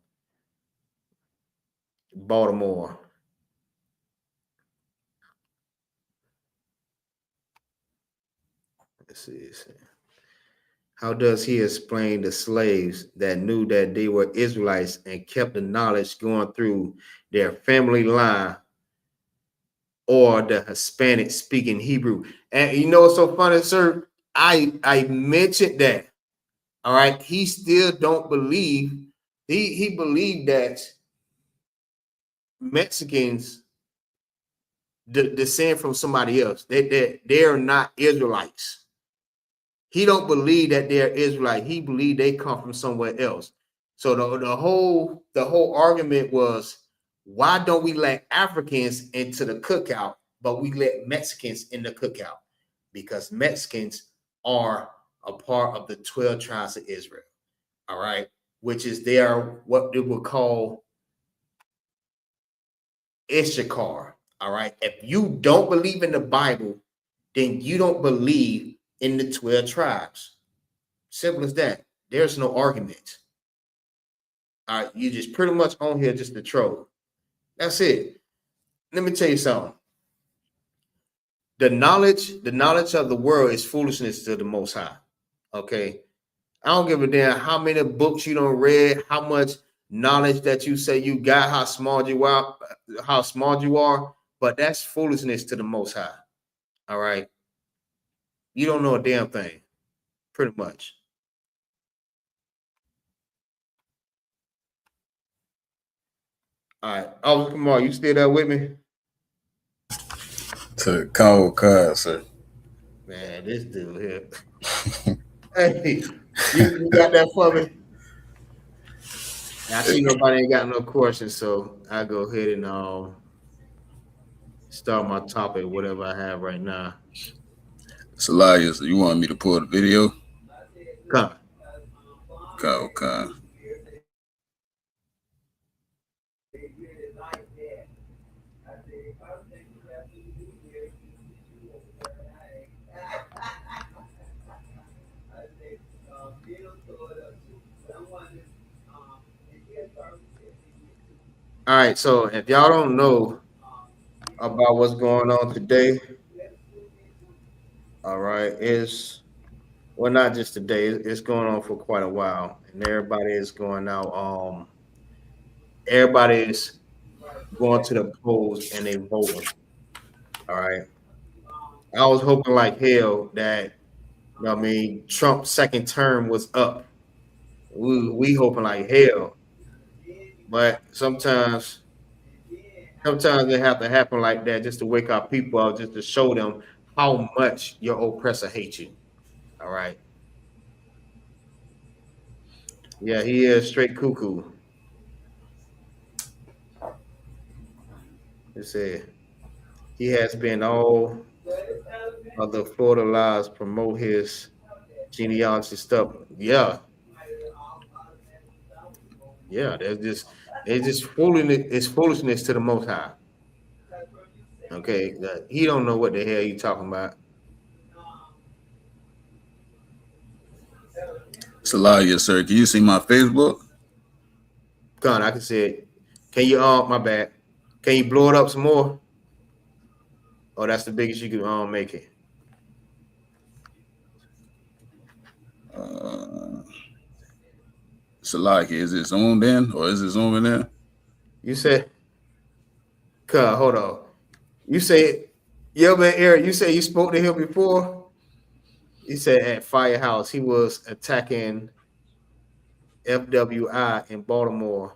[SPEAKER 2] Baltimore. Let's see. How does he explain the slaves that knew that they were Israelites and kept the knowledge going through their family line, or the Hispanic speaking Hebrew? And you know what's so funny, sir? I mentioned that. All right. He still don't believe. He believed that Mexicans descend from somebody else. They are not Israelites. He don't believe that they're Israelite. He believed they come from somewhere else. So the whole argument was, why don't we let Africans into the cookout, but we let Mexicans in the cookout? Because Mexicans are a part of the 12 tribes of Israel. All right, which is what they would call Issachar. All right. If you don't believe in the Bible, then you don't believe in the 12 tribes. Simple as that. There's no argument. All right, you just pretty much on here just to troll. That's it. Let me tell you something. The knowledge of the world is foolishness to the Most High. Okay, I don't give a damn how many books you don't read, how much knowledge that you say you got, how small you are, but that's foolishness to the Most High. All right, you don't know a damn thing, pretty much. All right. Oh, come on. You still there with me?
[SPEAKER 3] To cold cuz, sir.
[SPEAKER 2] Man, this dude here. Hey, you got that for me? I see nobody ain't got no questions, so I'll go ahead and start my topic, whatever I have right now.
[SPEAKER 3] Elias, you want me to pull the video?
[SPEAKER 2] Come.
[SPEAKER 3] Okay.
[SPEAKER 2] All right, so if y'all don't know about what's going on today, all right, not just today, it's going on for quite a while, and everybody is going out. Everybody is going to the polls and they voting. All right. I was hoping like hell that, you know what I mean, Trump's second term was up. We hoping like hell. But sometimes it have to happen like that just to wake our people up, just to show them how much your oppressor hates you. All right. Yeah, he is straight cuckoo. It said he has been all of the Florida lies promote his genealogy stuff. Yeah. Yeah, it's just foolishness. It's foolishness to the Most High. Okay, he don't know what the hell you talking about.
[SPEAKER 3] Salakia, sir. Can you see my Facebook?
[SPEAKER 2] Con, I can say it. Can you my bad. Can you blow it up some more? Oh, that's the biggest you can make it.
[SPEAKER 3] Salakia, is it zoomed in or is it zooming in?
[SPEAKER 2] You said, Con, hold on. You say, yeah, man, Eric, you say you spoke to him before? You said at Firehouse he was attacking FWI in Baltimore.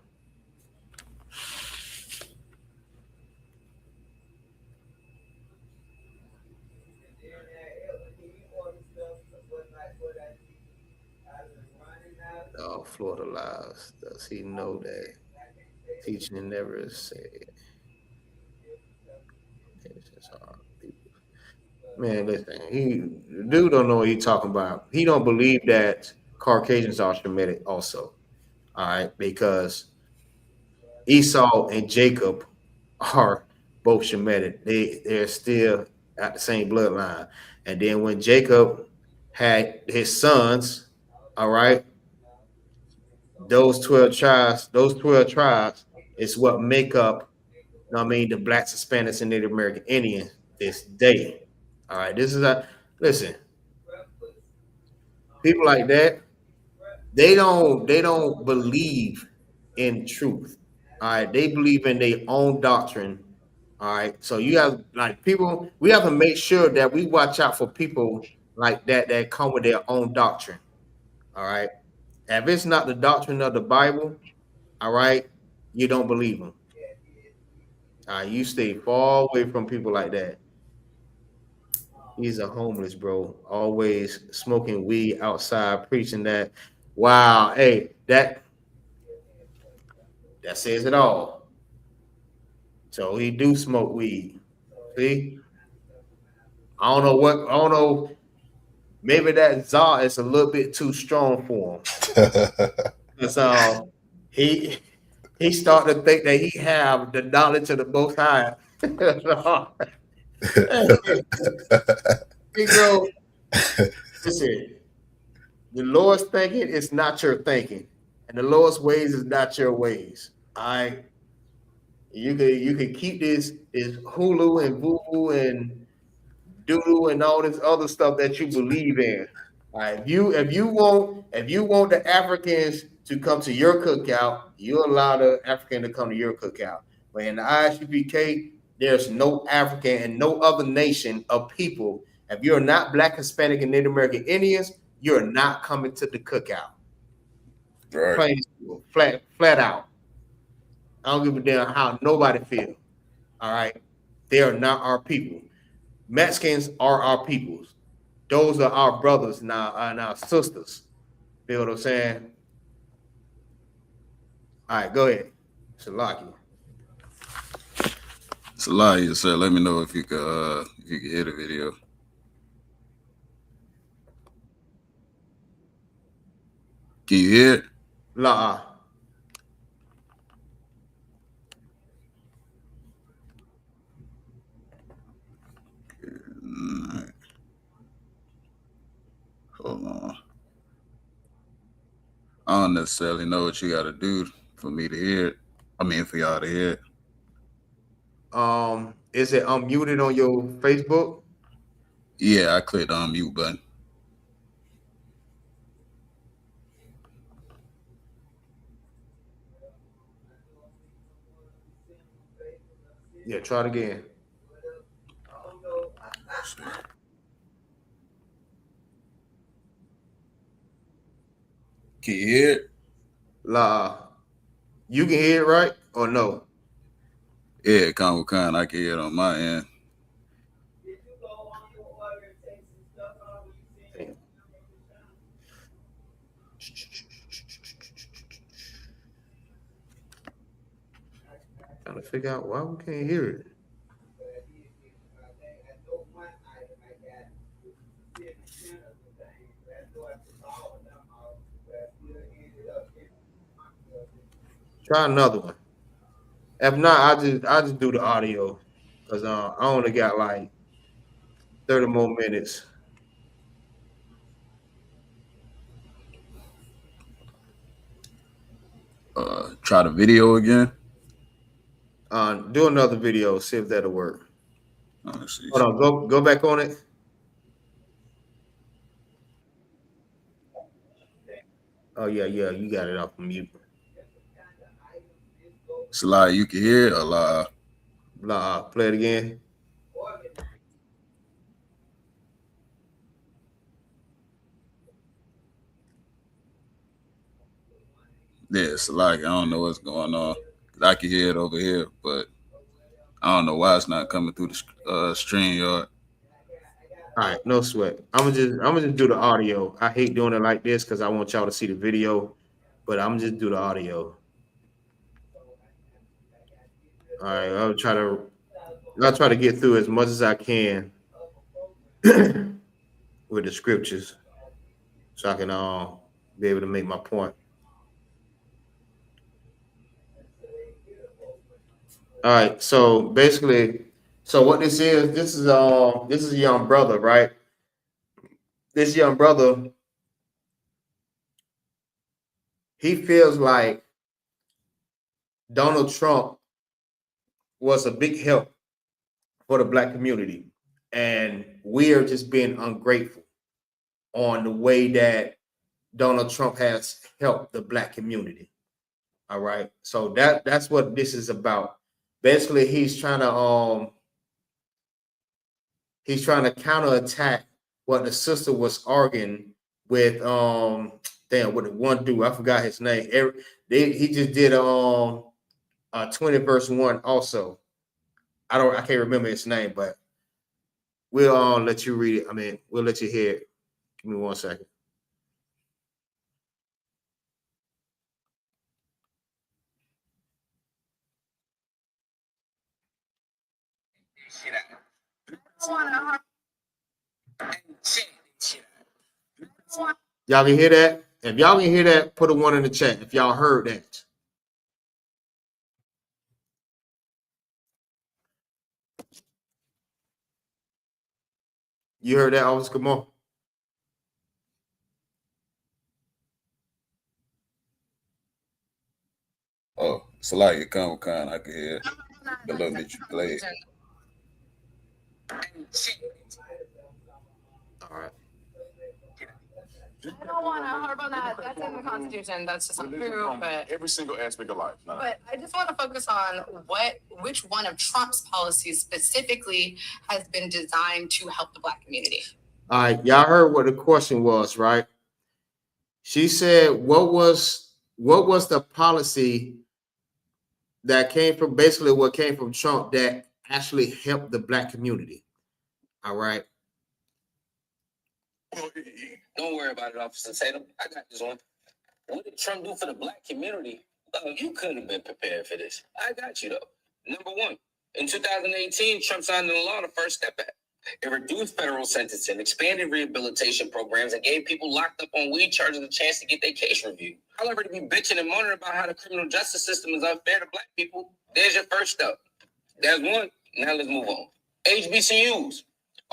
[SPEAKER 2] Oh, Florida lies. Does he know that teaching never said? Man, listen, the dude don't know what he's talking about. He don't believe that Caucasians are Shemitic also. All right, because Esau and Jacob are both Shemitic. They're still at the same bloodline. And then when Jacob had his sons, all right, those 12 tribes is what make up, you know what I mean, the blacks, Hispanics, and Native American Indians this day. All right, this is listen, people like that, they don't believe in truth. All right, they believe in their own doctrine. All right, so you have like people, we have to make sure that we watch out for people like that come with their own doctrine. All right, if it's not the doctrine of the Bible, all right, you don't believe them. All right, you stay far away from people like that. He's a homeless, bro. Always smoking weed outside, preaching that. Wow, hey, that says it all. So he do smoke weed. See, I don't know what. I don't know. Maybe that Zar is a little bit too strong for him. So he started to think that he have the knowledge of the Most High. Hey, bro, listen. The Lord's thinking is not your thinking, and the Lord's ways is not your ways. All right, you can keep this Hulu and Vuvu and Doodle and all this other stuff that you believe in. All right, if you want the Africans to come to your cookout, you allow the African to come to your cookout. But in the I.S.U.P.K, there's no African and no other nation of people. If you're not Black, Hispanic, and Native American Indians, you're not coming to the cookout.
[SPEAKER 3] Right.
[SPEAKER 2] Plain flat out. I don't give a damn how nobody feels. All right, they are not our people. Mexicans are our peoples. Those are our brothers and our sisters. Feel what I'm saying? All right, go ahead. Shalaki.
[SPEAKER 3] Salakia, sir. Let me know if you could hear the video. Can you hear it?
[SPEAKER 2] La.
[SPEAKER 3] Right. Hold on. I don't necessarily know what you got to do for me to hear it. I mean, for y'all to hear it.
[SPEAKER 2] Is it unmuted on your Facebook?
[SPEAKER 3] Yeah, I clicked the unmute button.
[SPEAKER 2] Yeah, try it again.
[SPEAKER 3] Can you hear it?
[SPEAKER 2] La. You can hear it, right? Or no?
[SPEAKER 3] Yeah, kind. I can hear it on my end.
[SPEAKER 2] Trying to figure out why we can't hear it. Try another one. If not, I just do the audio because I only got like 30 more minutes.
[SPEAKER 3] Try the video again.
[SPEAKER 2] Do another video, see if that'll work.
[SPEAKER 3] Let's see.
[SPEAKER 2] Hold on, go back on it. Oh yeah, you got it off mute.
[SPEAKER 3] Salai, you can hear it or live?
[SPEAKER 2] Live. Play it again.
[SPEAKER 3] Yeah, Salai, I don't know what's going on. I can hear it over here, but I don't know why it's not coming through the stream yard.
[SPEAKER 2] All right, no sweat. I'm gonna just do the audio. I hate doing it like this because I want y'all to see the video, but I'm just do the audio. All right, I'll try to get through as much as I can with the scriptures, so I can be able to make my point. All right, so basically, what this is a young brother, right? This young brother, he feels like Donald Trump was a big help for the Black community, and we are just being ungrateful on the way that Donald Trump has helped the Black community. All right, so that's what this is about. Basically, he's trying to counterattack what the sister was arguing with with one dude, I forgot his name. He just did 20 verse 1 also. I can't remember his name, but we'll let you read it. I mean, we'll let you hear it. Give me 1 second. Y'all can hear that? If y'all can hear that, put a 1 in the chat. If y'all heard that. You heard that, Officer? Come on.
[SPEAKER 3] Oh, Salai, you come con. I can hear it. The little bit you played.
[SPEAKER 2] All right.
[SPEAKER 5] I don't want to harp on that. That's in the Constitution. That's just not true. But
[SPEAKER 6] every single aspect of life. No.
[SPEAKER 5] But I just want to focus on which one of Trump's policies specifically has been designed to help the Black community.
[SPEAKER 2] All right, y'all heard what the question was, right? She said, "What was the policy that came from basically what came from Trump that actually helped the Black community?" All right.
[SPEAKER 7] Don't worry about it, Officer Tatum. I got this one. What did Trump do for the Black community? Oh, you couldn't have been prepared for this. I got you, though. Number one, in 2018, Trump signed into law the First Step Act. It reduced federal sentencing, expanded rehabilitation programs, and gave people locked up on weed charges a chance to get their case reviewed. However, to be bitching and moaning about how the criminal justice system is unfair to Black people, there's your first step. There's one. Now let's move on. HBCUs.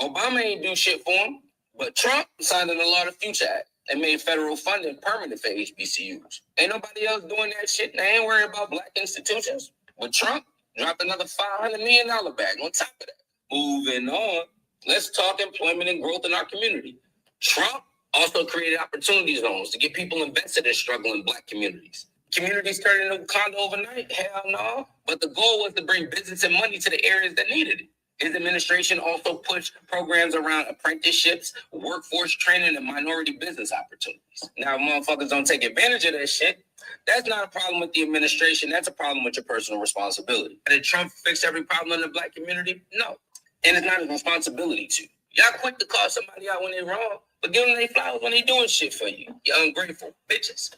[SPEAKER 7] Obama ain't do shit for them. But Trump signed into law the Future Act and made federal funding permanent for HBCUs. Ain't nobody else doing that shit. They ain't worried about Black institutions. But Trump dropped another $500 million bag on top of that. Moving on, let's talk employment and growth in our community. Trump also created opportunity zones to get people invested in struggling Black communities. Communities turned into condo overnight? Hell no. But the goal was to bring business and money to the areas that needed it. His administration also pushed programs around apprenticeships, workforce training, and minority business opportunities. Now, if motherfuckers don't take advantage of that shit, that's not a problem with the administration. That's a problem with your personal responsibility. Did Trump fix every problem in the Black community? No. And it's not his responsibility to. Y'all quick to call somebody out when they're wrong, but give them their flowers when they doing shit for you. You ungrateful bitches.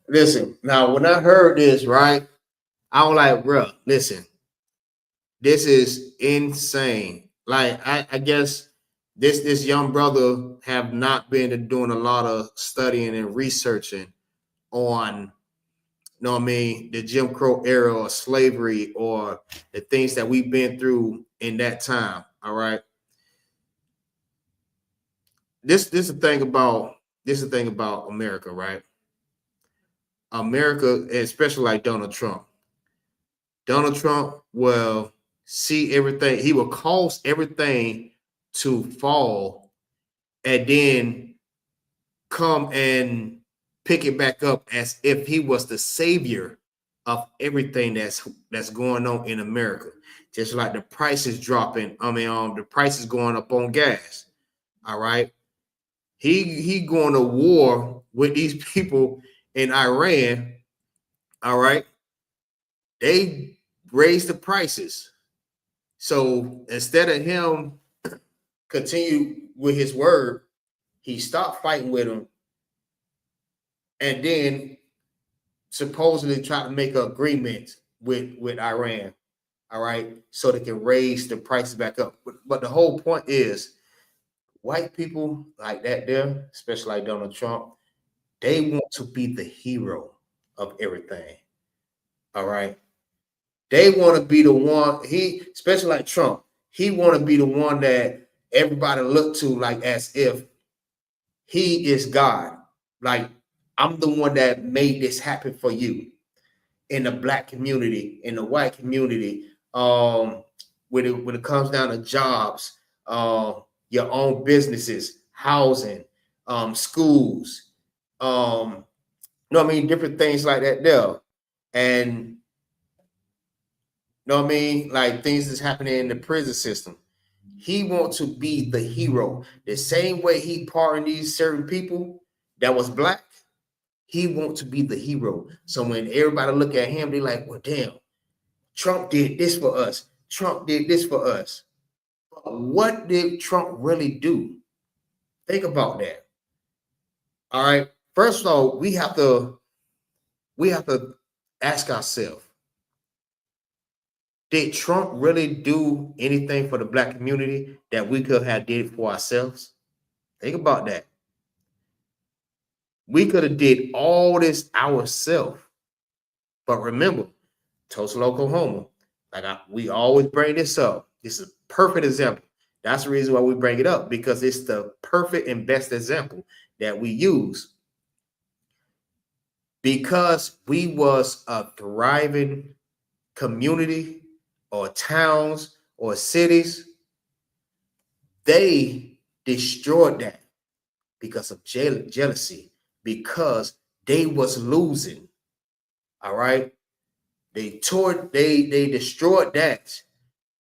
[SPEAKER 2] Listen, now when I heard this, right, I was like, bro, listen, this is insane. Like, I guess this young brother have not been doing a lot of studying and researching on, you know what I mean, the Jim Crow era or slavery or the things that we've been through in that time. All right. This is the thing about America, right? America, especially like Donald Trump. Donald Trump will see everything, he will cause everything to fall and then come and pick it back up as if he was the savior of everything that's going on in America. Just like the price is dropping. The price is going up on gas. All right. He going to war with these people in Iran. All right. They raised the prices. So instead of him continue with his word, he stopped fighting with him and then supposedly try to make an agreement with Iran, all right, so they can raise the prices back up. But the whole point is white people like that there, especially like Donald Trump, they want to be the hero of everything, all right? They want to be the one, especially like Trump, he want to be the one that everybody look to like as if he is God. Like, I'm the one that made this happen for you. In the black community, in the white community, when it comes down to jobs, your own businesses, housing, schools, you know what I mean, different things like that there. And you know what I mean, like things that's happening in the prison system. He wants to be the hero. The same way he pardoned these certain people that was black, he wants to be the hero. So when everybody look at him, they like, well, damn, Trump did this for us. Trump did this for us. But what did Trump really do? Think about that. All right. First of all, we have to ask ourselves, did Trump really do anything for the black community that we could have did for ourselves? Think about that. We could have did all this ourselves. But remember, Tulsa, Oklahoma, we always bring this up. This is a perfect example. That's the reason why we bring it up, because it's the perfect and best example that we use. Because we was a thriving community or towns or cities, they destroyed that because of jealousy, because they was losing. All right. They destroyed that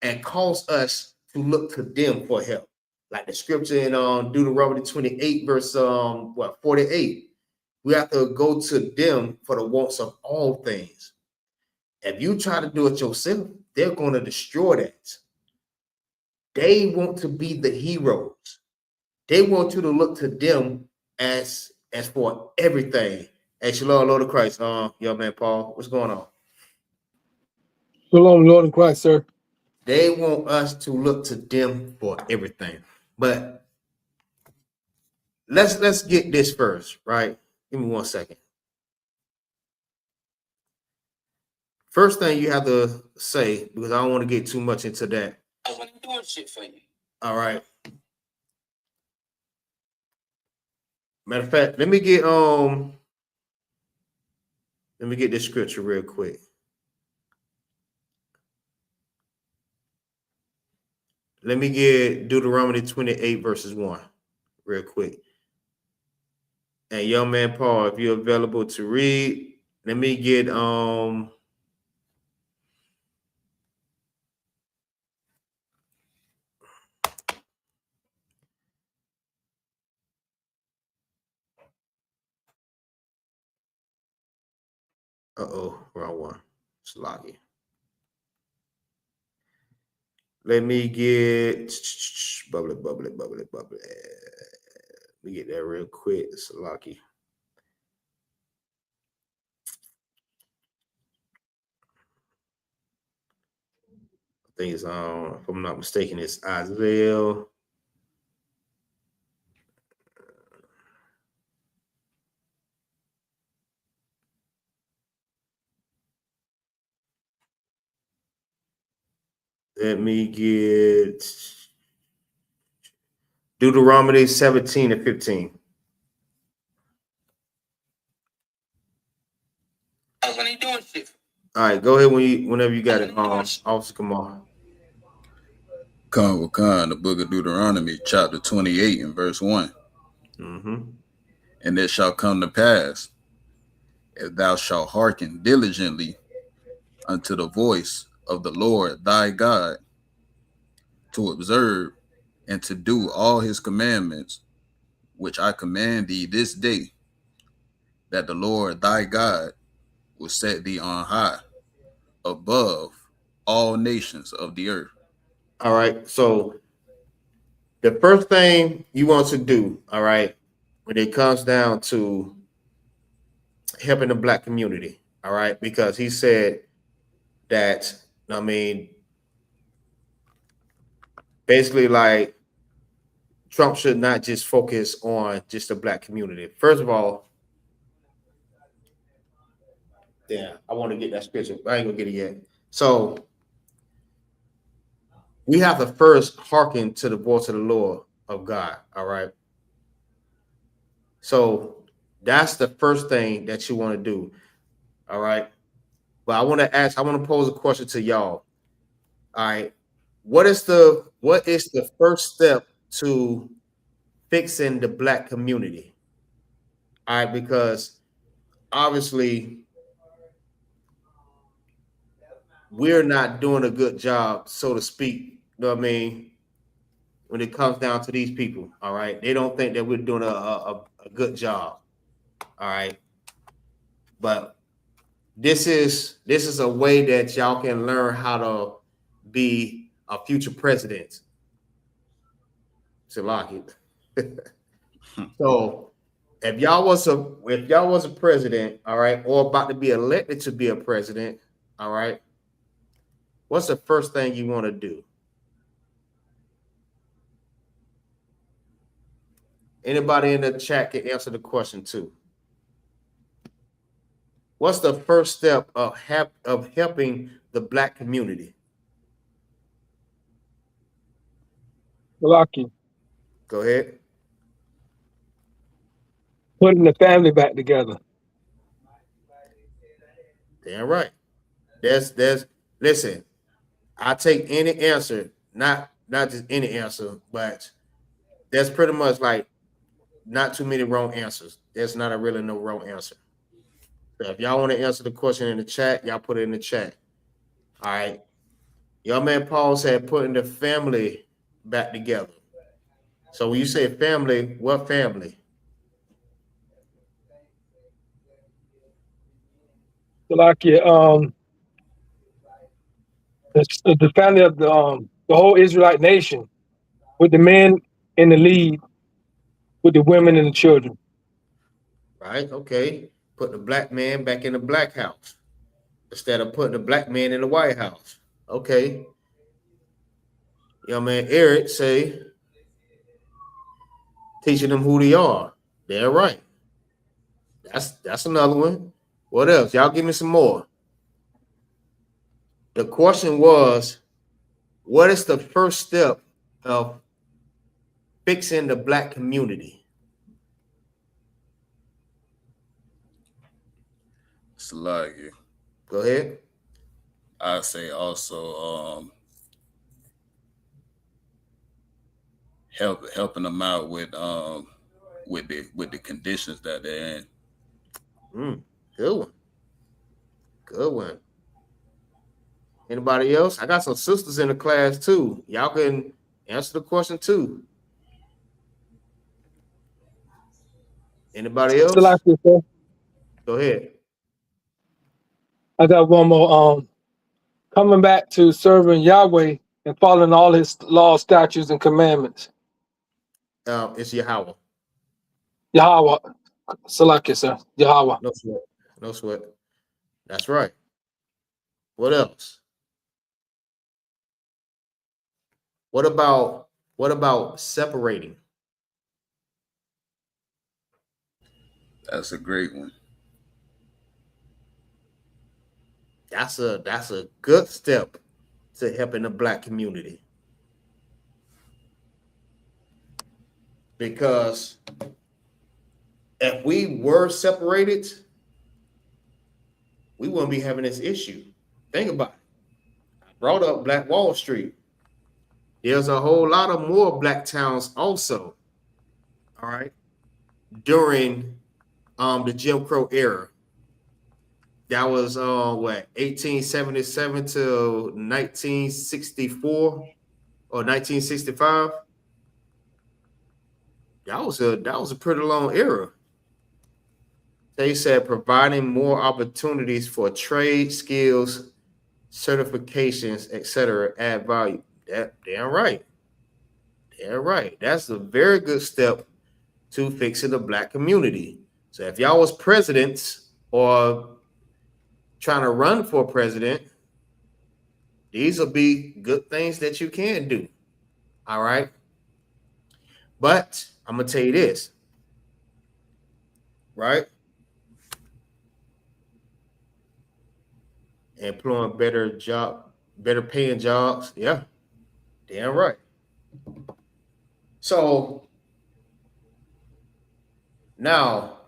[SPEAKER 2] and caused us to look to them for help. Like the scripture in Deuteronomy 28, verse 48. We have to go to them for the wants of all things. If you try to do it yourself, they're going to destroy that. They want to be the heroes. They want you to look to them as for everything. Hey, shalom, Lord of Christ. Young man Paul, what's going on?
[SPEAKER 6] Shalom, Lord in Christ, sir.
[SPEAKER 2] They want us to look to them for everything. But let's get this first, right? Give me 1 second. First thing you have to say, because I don't want to get too much into that.
[SPEAKER 7] I wasn't doing shit for you.
[SPEAKER 2] All right. Matter of fact, let me get this scripture real quick. Let me get Deuteronomy 28 verses 1 real quick. And young man Paul, if you're available to read, let me get wrong one. It's loggy. Let me get bubbly. Let me get that real quick. It's lucky. I think it's if I'm not mistaken, it's Isaiah. Let me get Deuteronomy 17 and 15.
[SPEAKER 7] When he doing shit.
[SPEAKER 2] All right, go ahead whenever you got it. Officer Kamal.
[SPEAKER 3] Khan, the book of Deuteronomy, chapter 28 and verse 1.
[SPEAKER 2] Mm-hmm.
[SPEAKER 3] And it shall come to pass, if thou shalt hearken diligently unto the voice of the Lord thy God, to observe and to do all his commandments, which I command thee this day, that the Lord thy God will set thee on high above all nations of the earth.
[SPEAKER 2] All right, so the first thing you want to do, all right, when it comes down to helping the Black community, all right, because he said that, I mean, basically like Trump should not just focus on just the Black community. First of all, I want to get that scripture. I ain't gonna get it yet. So we have to first hearken to the voice of the Lord of God. All right. So that's the first thing that you want to do. All right. But I want to pose a question to y'all. All right. What is the first step to fixing the Black community? All right, because obviously we're not doing a good job, so to speak. You know what I mean? When it comes down to these people, all right, they don't think that we're doing a good job. All right. But this is a way that y'all can learn how to be a future president. To lock it. So if y'all was a president, all right, or about to be elected to be a president, all right, what's the first thing you want to do? Anybody in the chat can answer the question too. What's the first step of helping the Black community?
[SPEAKER 6] Lucky.
[SPEAKER 2] Go ahead.
[SPEAKER 6] Putting the family back together.
[SPEAKER 2] Damn right. Listen, I take any answer, not just any answer, but there's pretty much like not too many wrong answers. There's not really no wrong answer. So if y'all want to answer the question in the chat, y'all put it in the chat. All right. Your man Paul said putting the family back together. So when you say family, what family?
[SPEAKER 6] Lucky. The family of the whole Israelite nation, with the men in the lead, with the women and the children.
[SPEAKER 2] Right. Okay. Put the Black man back in the Black house instead of putting the Black man in the White House. Okay. Your man Eric say teaching them who they are. They're right. That's another one. What else? Y'all give me some more. The question was, what is the first step of fixing the Black community?
[SPEAKER 3] Salagi.
[SPEAKER 2] Go ahead.
[SPEAKER 3] I say also helping them out with the conditions that they're in.
[SPEAKER 2] Good one. Good one. Anybody else? I got some sisters in the class too. Y'all can answer the question too. Anybody else?
[SPEAKER 6] Lucky, sir.
[SPEAKER 2] Go ahead.
[SPEAKER 6] I got one more. Coming back to serving Yahweh and following all his laws, statutes, and commandments.
[SPEAKER 2] It's Yahweh.
[SPEAKER 6] Yahweh. Salaki, sir. Yahweh.
[SPEAKER 2] No sweat. No sweat. That's right. What else? What about separating?
[SPEAKER 3] That's a great one.
[SPEAKER 2] That's a good step to helping the Black community. Because if we were separated, we wouldn't be having this issue. Think about it. I brought up Black Wall Street. There's a whole lot of more Black towns also, all right, during the Jim Crow era. That was 1877 to 1964 or 1965. That was a pretty long era. They said providing more opportunities for trade, skills, certifications, etc. add value. Damn right. Damn right. That's a very good step to fixing the Black community. So if y'all was presidents or trying to run for president, these will be good things that you can do. All right. But I'm going to tell you this. Right? Employing better paying jobs. Yeah. Damn right. So now,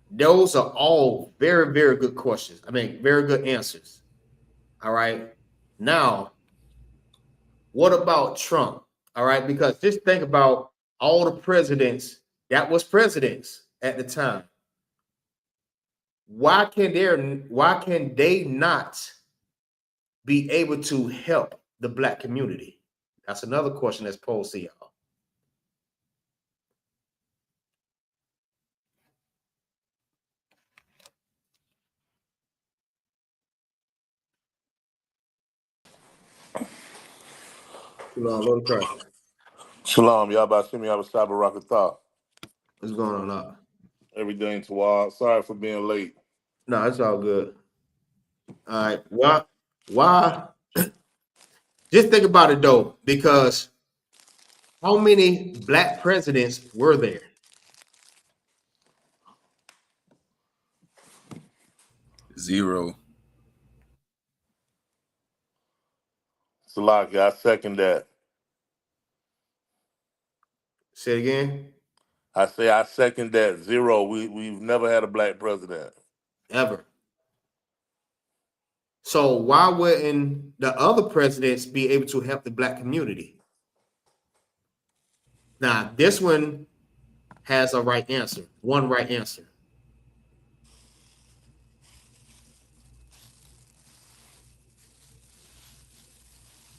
[SPEAKER 2] those are all very, very good questions. I mean, very good answers. All right. Now, what about Trump? All right. Because just think about all the presidents that was presidents at the time. Why can they not be able to help the Black community? That's another question that's posed to y'all.
[SPEAKER 8] Shalom, Yahbashim Yahbashai Barakatah.
[SPEAKER 2] What's going on?
[SPEAKER 8] Everything Tawad. Sorry for being late.
[SPEAKER 2] No, it's all good. All right. Why? Just think about it though, because how many Black presidents were there?
[SPEAKER 3] Zero.
[SPEAKER 8] Salaki, I second that.
[SPEAKER 2] Say it again.
[SPEAKER 8] I say I second that. Zero. We've never had a Black president.
[SPEAKER 2] Ever. So why wouldn't the other presidents be able to help the Black community? Now, this one has a right answer. One right answer.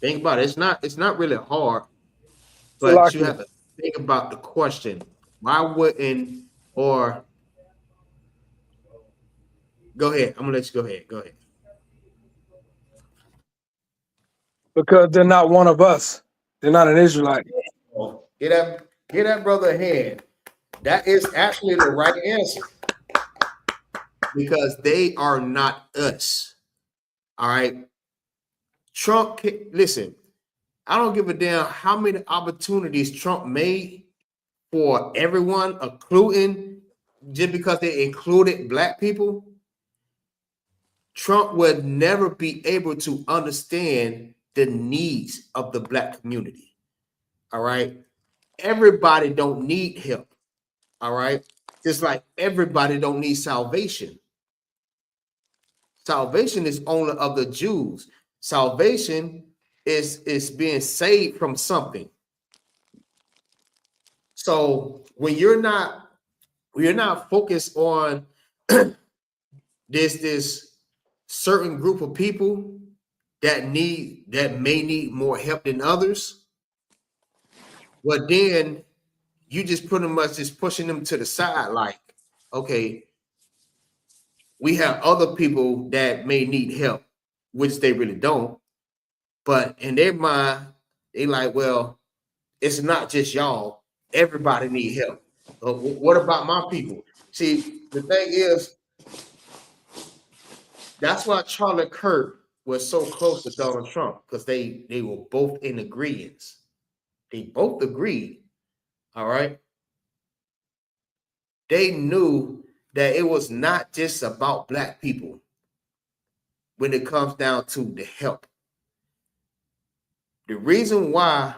[SPEAKER 2] Think about it. It's not really hard, but you have to think about the question. Why wouldn't, or go ahead. I'm gonna let you go ahead. Go ahead.
[SPEAKER 6] Because they're not one of us. They're not an Israelite.
[SPEAKER 2] Get that brother a hand. That is actually the right answer. Because they are not us. All right. Trump, listen, I don't give a damn how many opportunities Trump made for everyone, including just because they included Black people. Trump would never be able to understand the needs of the Black community. All right. Everybody don't need help. All right. Just like everybody don't need salvation. Salvation is only of the Jews. Salvation is being saved from something. So when you're not focused on this certain group of people that may need more help than others, well, then you just pretty much just pushing them to the side, like, okay, we have other people that may need help, which they really don't. But in their mind, they like, well, it's not just y'all. Everybody need help. What about my people? See, the thing is, that's why Charlie Kirk was so close to Donald Trump, because they were both in agreement. They both agreed. All right. They knew that it was not just about Black people when it comes down to the help. The reason why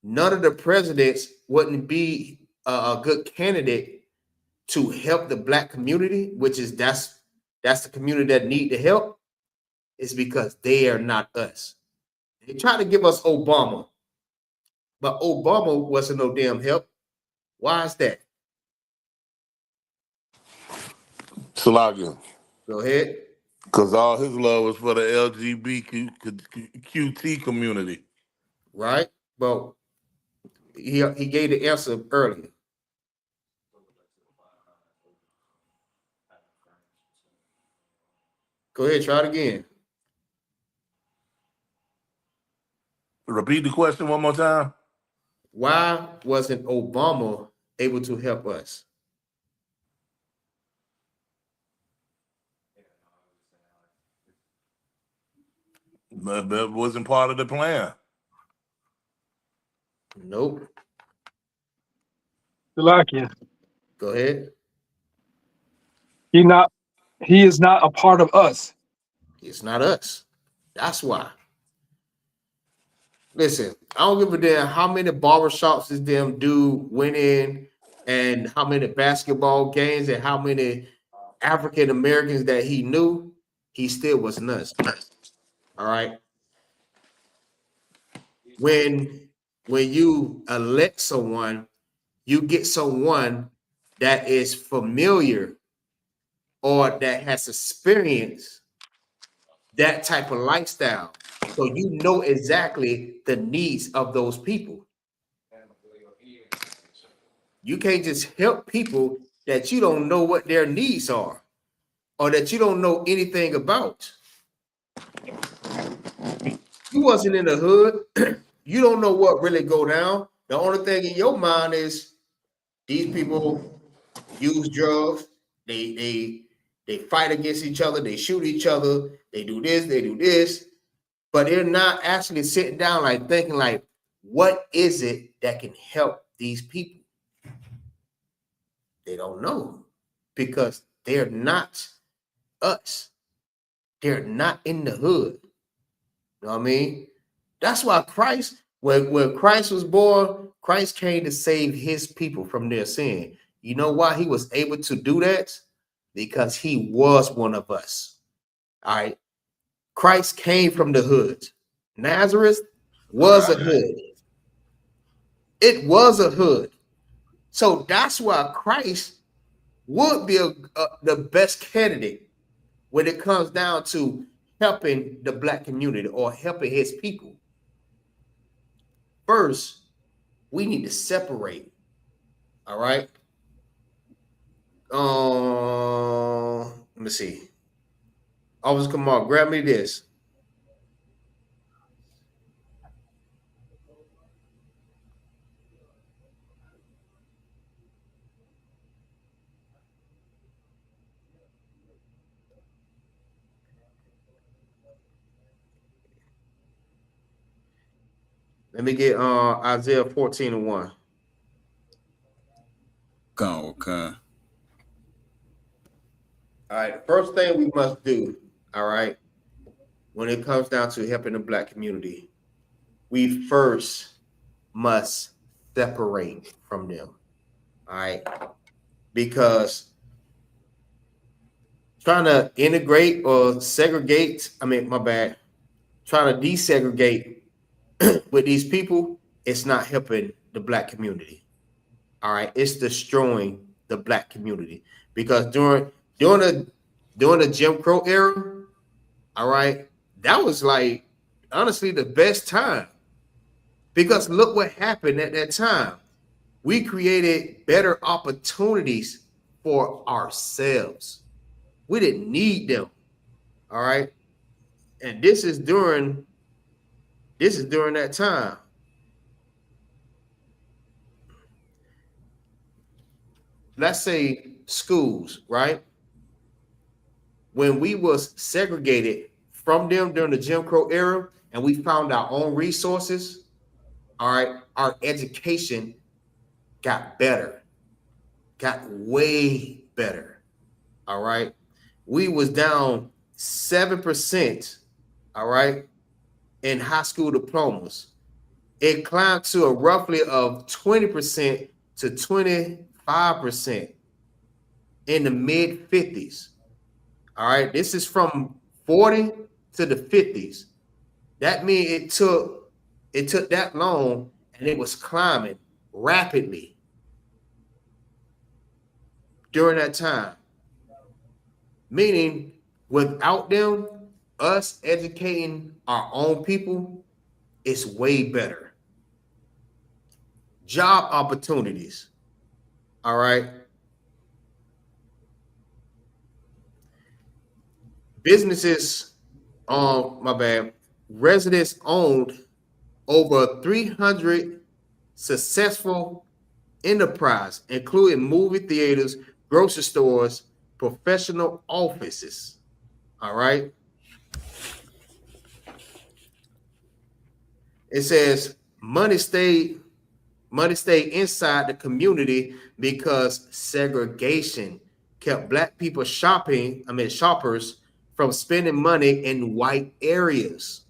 [SPEAKER 2] none of the presidents wouldn't be a good candidate to help the black community, which is that's the community that need the help, is because they are not us. They try to give us Obama, but Obama wasn't no damn help. Why is that?
[SPEAKER 8] Salagia.
[SPEAKER 2] Go ahead.
[SPEAKER 8] Because all his love was for the LGBTQT community.
[SPEAKER 2] Right? But he gave the answer earlier. Go ahead, try it again.
[SPEAKER 8] Repeat the question one more time.
[SPEAKER 2] Why wasn't Obama able to help us?
[SPEAKER 8] That wasn't part of the plan.
[SPEAKER 2] Nope.
[SPEAKER 6] Salakia.
[SPEAKER 2] Go ahead.
[SPEAKER 6] He is not a part of us.
[SPEAKER 2] It's not us. That's why. Listen, I don't give a damn how many barbershops this damn dude went in and how many basketball games and how many African Americans that he knew. He still was nuts. All right. When you elect someone, you get someone that is familiar or that has experience that type of lifestyle. So you know exactly the needs of those people. You can't just help people that you don't know what their needs are or that you don't know anything about. You wasn't in the hood. You don't know what really go down. The only thing in your mind is these people use drugs. They fight against each other. They shoot each other. They do this. They do this. But they're not actually sitting down like thinking like, what is it that can help these people? They don't know because they're not us. They're not in the hood. You know what I mean? That's why Christ, when Christ was born, Christ came to save his people from their sin. You know why he was able to do that? Because he was one of us. All right. Christ came from the hood. Nazareth was a hood. It was a hood. So that's why Christ would be the best candidate when it comes down to helping the black community or helping his people. First, we need to separate. All right. Let me see. Officer Kamal, grab me this. Let me get Isaiah 14:1.
[SPEAKER 3] Okay.
[SPEAKER 2] All right. First thing we must do, all right, when it comes down to helping the black community, we first must separate from them. All right. Because trying to integrate or segregate, trying to desegregate with these people, it's not helping the black community. All right, it's destroying the black community because during the Jim Crow era, all right, that was like honestly the best time because look what happened at that time. We created better opportunities for ourselves. We didn't need them. All right, and this is during that time. Let's say schools, right? When we was segregated from them during the Jim Crow era and we found our own resources, all right, our education got better, got way better. All right. We was down 7%, all right, in high school diplomas. it climbed to a roughly of 20% to 25% in the mid 50s. All right, this is from 40 to the 50s. That means it took that long, and it was climbing rapidly during that time. Meaning, without them, us educating our own people is way better. Job opportunities. All right. Businesses, my bad. Residents owned over 300 successful enterprise, including movie theaters, grocery stores, professional offices. All right. It says money stayed inside the community because segregation kept black people shoppers from spending money in white areas.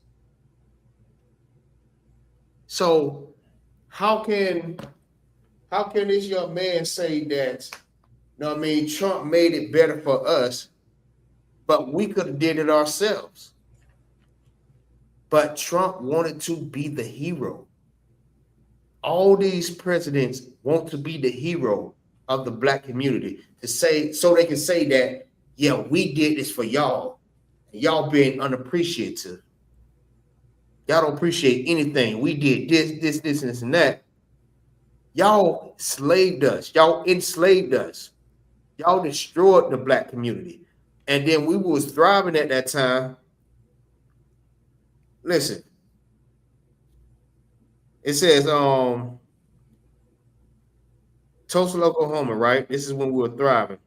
[SPEAKER 2] So how can this young man say that, Trump made it better for us, but we could have did it ourselves? But Trump wanted to be the hero. All these presidents want to be the hero of the black community, to say, so they can say that, yeah, we did this for y'all. Y'all being unappreciative. Y'all don't appreciate anything. We did this, and that. Y'all slaved us. Y'all enslaved us. Y'all destroyed the black community. And then we was thriving at that time. Listen, it says, Tulsa, Oklahoma, right? This is when we were thriving.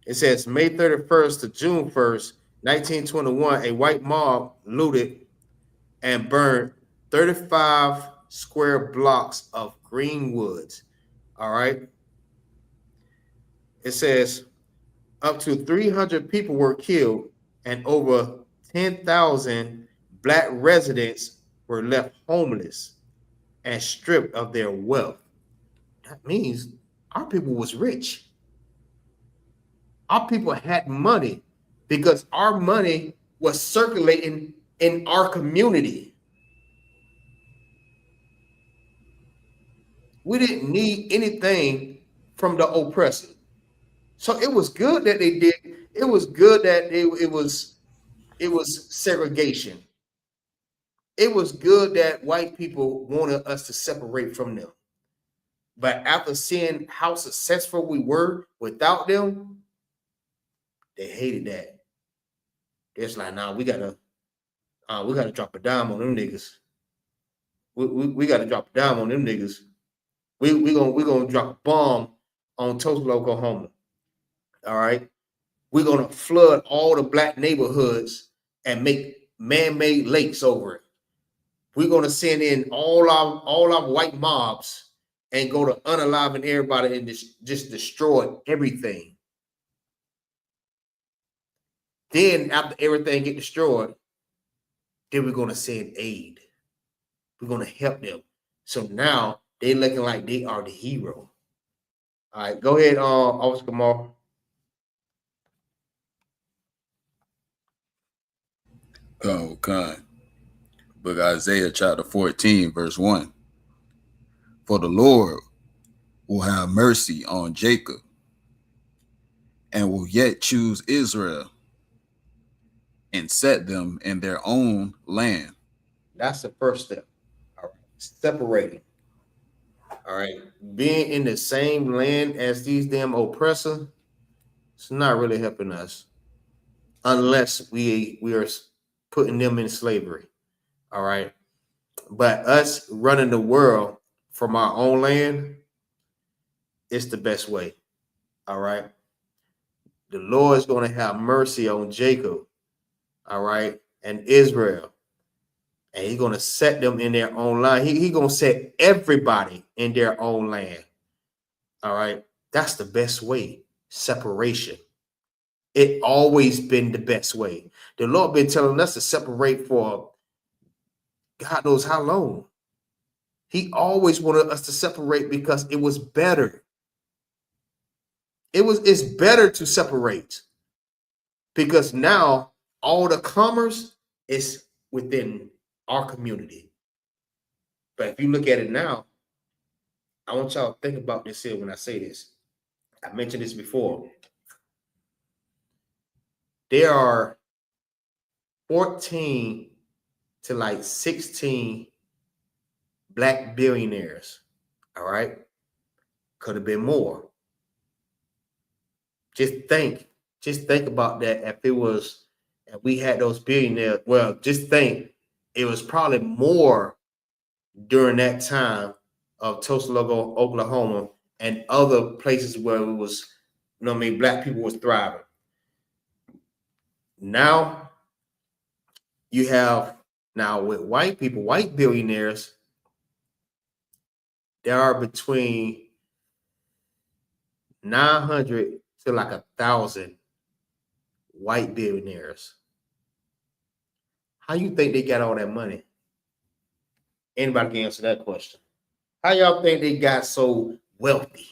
[SPEAKER 2] It says May 31st to June 1st, 1921, a white mob looted and burned 35 square blocks of Greenwoods. All right. It says up to 300 people were killed and over 10,000 black residents were left homeless and stripped of their wealth. That means our people was rich. Our people had money because our money was circulating in our community. We didn't need anything from the oppressor. So it was good that they did. It was good that it was segregation. It was good that white people wanted us to separate from them. But after seeing how successful we were without them, they hated that. It's like, nah, we gotta drop a dime on them niggas. We gotta drop a dime on them niggas. We gonna drop a bomb on Tulsa, Oklahoma. All right. We're gonna flood all the black neighborhoods and make man-made lakes over it. We're gonna send in all our white mobs and go to unaliving everybody and just destroy everything. Then after everything get destroyed, then we're gonna send aid. We're gonna help them. So now they looking like they are the hero. All right, go ahead, Officer Kamal.
[SPEAKER 3] Oh, God. Book Isaiah chapter 14, verse 1. For the Lord will have mercy on Jacob and will yet choose Israel and set them in their own land.
[SPEAKER 2] That's the first step. All right. Separating. All right. Being in the same land as these damn oppressors, it's not really helping us unless we are putting them in slavery. All right. But us running the world from our own land, it's the best way. All right. The Lord is going to have mercy on Jacob. All right. And Israel. And he's going to set them in their own land. He's going to set everybody in their own land. All right. That's the best way. Separation. It always been the best way. The Lord been telling us to separate for God knows how long. He always wanted us to separate because it was better. It's better to separate because now all the commerce is within our community. But if you look at it now, I want y'all to think about this here when I say this. I mentioned this before. There are 14 to like 16 black billionaires. All right. Could have been more. Just think about that. If it was, if we had those billionaires, well, just think it was probably more during that time of Tulsa, Oklahoma, and other places where it was, black people was thriving. Now you have with white people, white billionaires, there are between 900 to like 1,000 white billionaires. How you think they got all that money? Anybody can answer that question. How y'all think they got so wealthy?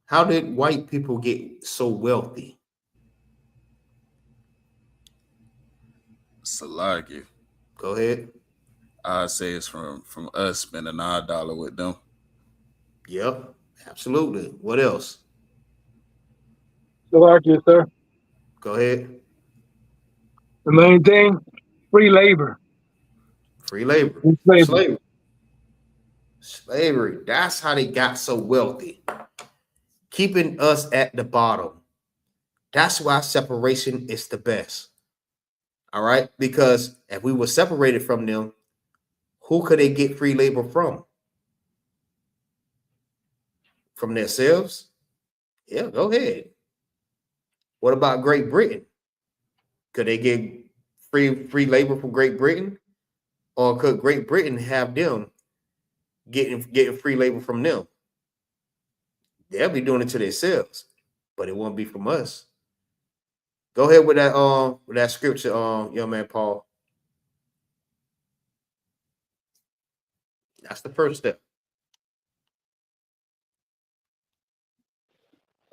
[SPEAKER 2] How did white people get so wealthy?
[SPEAKER 3] Salagi.
[SPEAKER 2] Go ahead.
[SPEAKER 3] I say it's from us spending our dollar with them.
[SPEAKER 2] Yep, absolutely. What else?
[SPEAKER 6] Salagi, sir.
[SPEAKER 2] Go ahead.
[SPEAKER 6] The main thing, free labor.
[SPEAKER 2] Free labor.
[SPEAKER 6] Slavery.
[SPEAKER 2] Slavery. That's how they got so wealthy. Keeping us at the bottom. That's why separation is the best. All right? Because if we were separated from them, who could they get free labor from? From themselves? Yeah, go ahead. What about Great Britain? Could they get free labor from Great Britain? Or could Great Britain have them getting free labor from them? They'll be doing it to themselves, but it won't be from us. Go ahead with that scripture, young man Paul. That's the first step.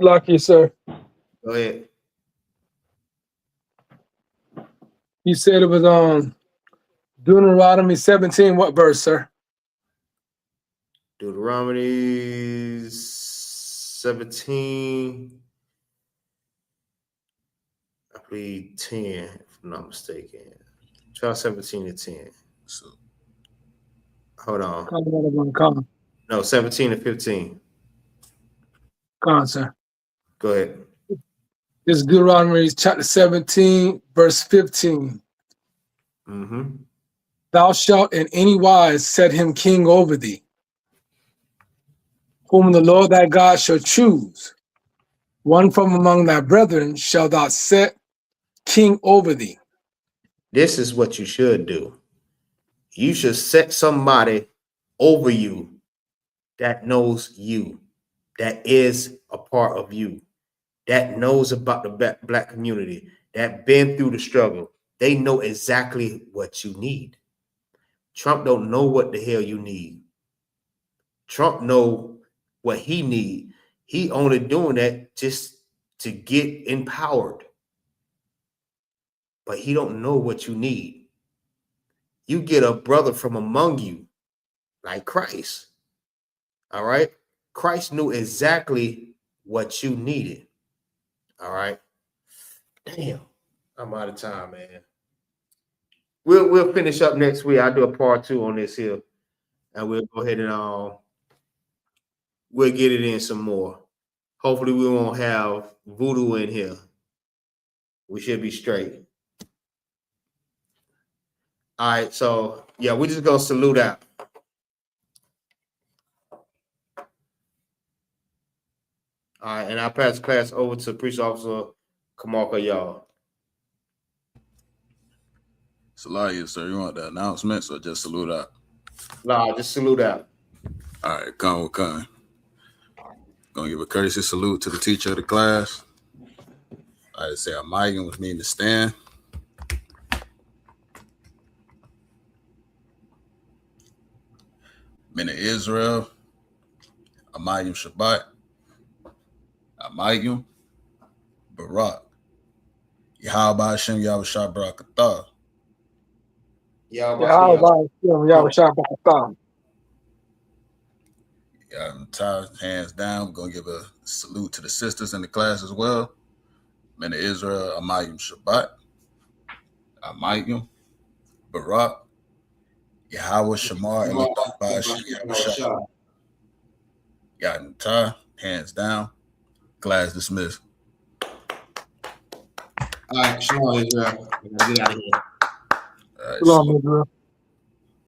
[SPEAKER 6] Lucky, sir.
[SPEAKER 2] Go ahead.
[SPEAKER 6] You said it was Deuteronomy 17. What verse, sir?
[SPEAKER 2] Deuteronomy 17. I believe 10, if I'm not mistaken. Try 17 to 10. So hold on. No, 17 to 15.
[SPEAKER 6] Come on, sir.
[SPEAKER 2] Go ahead.
[SPEAKER 6] This is Deuteronomy chapter 17, verse 15.
[SPEAKER 2] Mm-hmm.
[SPEAKER 6] Thou shalt in any wise set him king over thee, whom the Lord thy God shall choose. One from among thy brethren shall thou set king over thee.
[SPEAKER 2] This is what you should do. You should set somebody over you that knows you, that is a part of you, that knows about the black community, that been through the struggle. They know exactly what you need. Trump don't know what the hell you need. Trump know what he need. He only doing that just to get empowered. But he don't know what you need. You get a brother from among you, like Christ. All right? Christ knew exactly what you needed. All right? Damn, I'm out of time, man. We'll finish up next week. I'll do a part 2 on this here. And we'll go ahead and we'll get it in some more. Hopefully we won't have voodoo in here. We should be straight. All right, so yeah, we're just gonna salute out. All right, and I'll pass over to Police Officer Kamarka, y'all.
[SPEAKER 3] Salaya, sir, you want the announcements or just salute out?
[SPEAKER 2] Nah, just salute out.
[SPEAKER 3] All right, come. Gonna give a courtesy salute to the teacher of the class. I say Amayim, which means to stand. Men of Israel, Amayim Shabbat, Amayim, Barak, Yahweh Hashem Yahushua Barakatah. Hands down. We're gonna give a salute to the sisters in the class as well. Men of Israel, Amayim Shabbat, Amayim, Barak, Yahweh Shamar, and Yahanan, hands down. Class dismissed.
[SPEAKER 2] All right, shalom, Israel. Get out of here.
[SPEAKER 3] All right,
[SPEAKER 6] Shalom, Israel.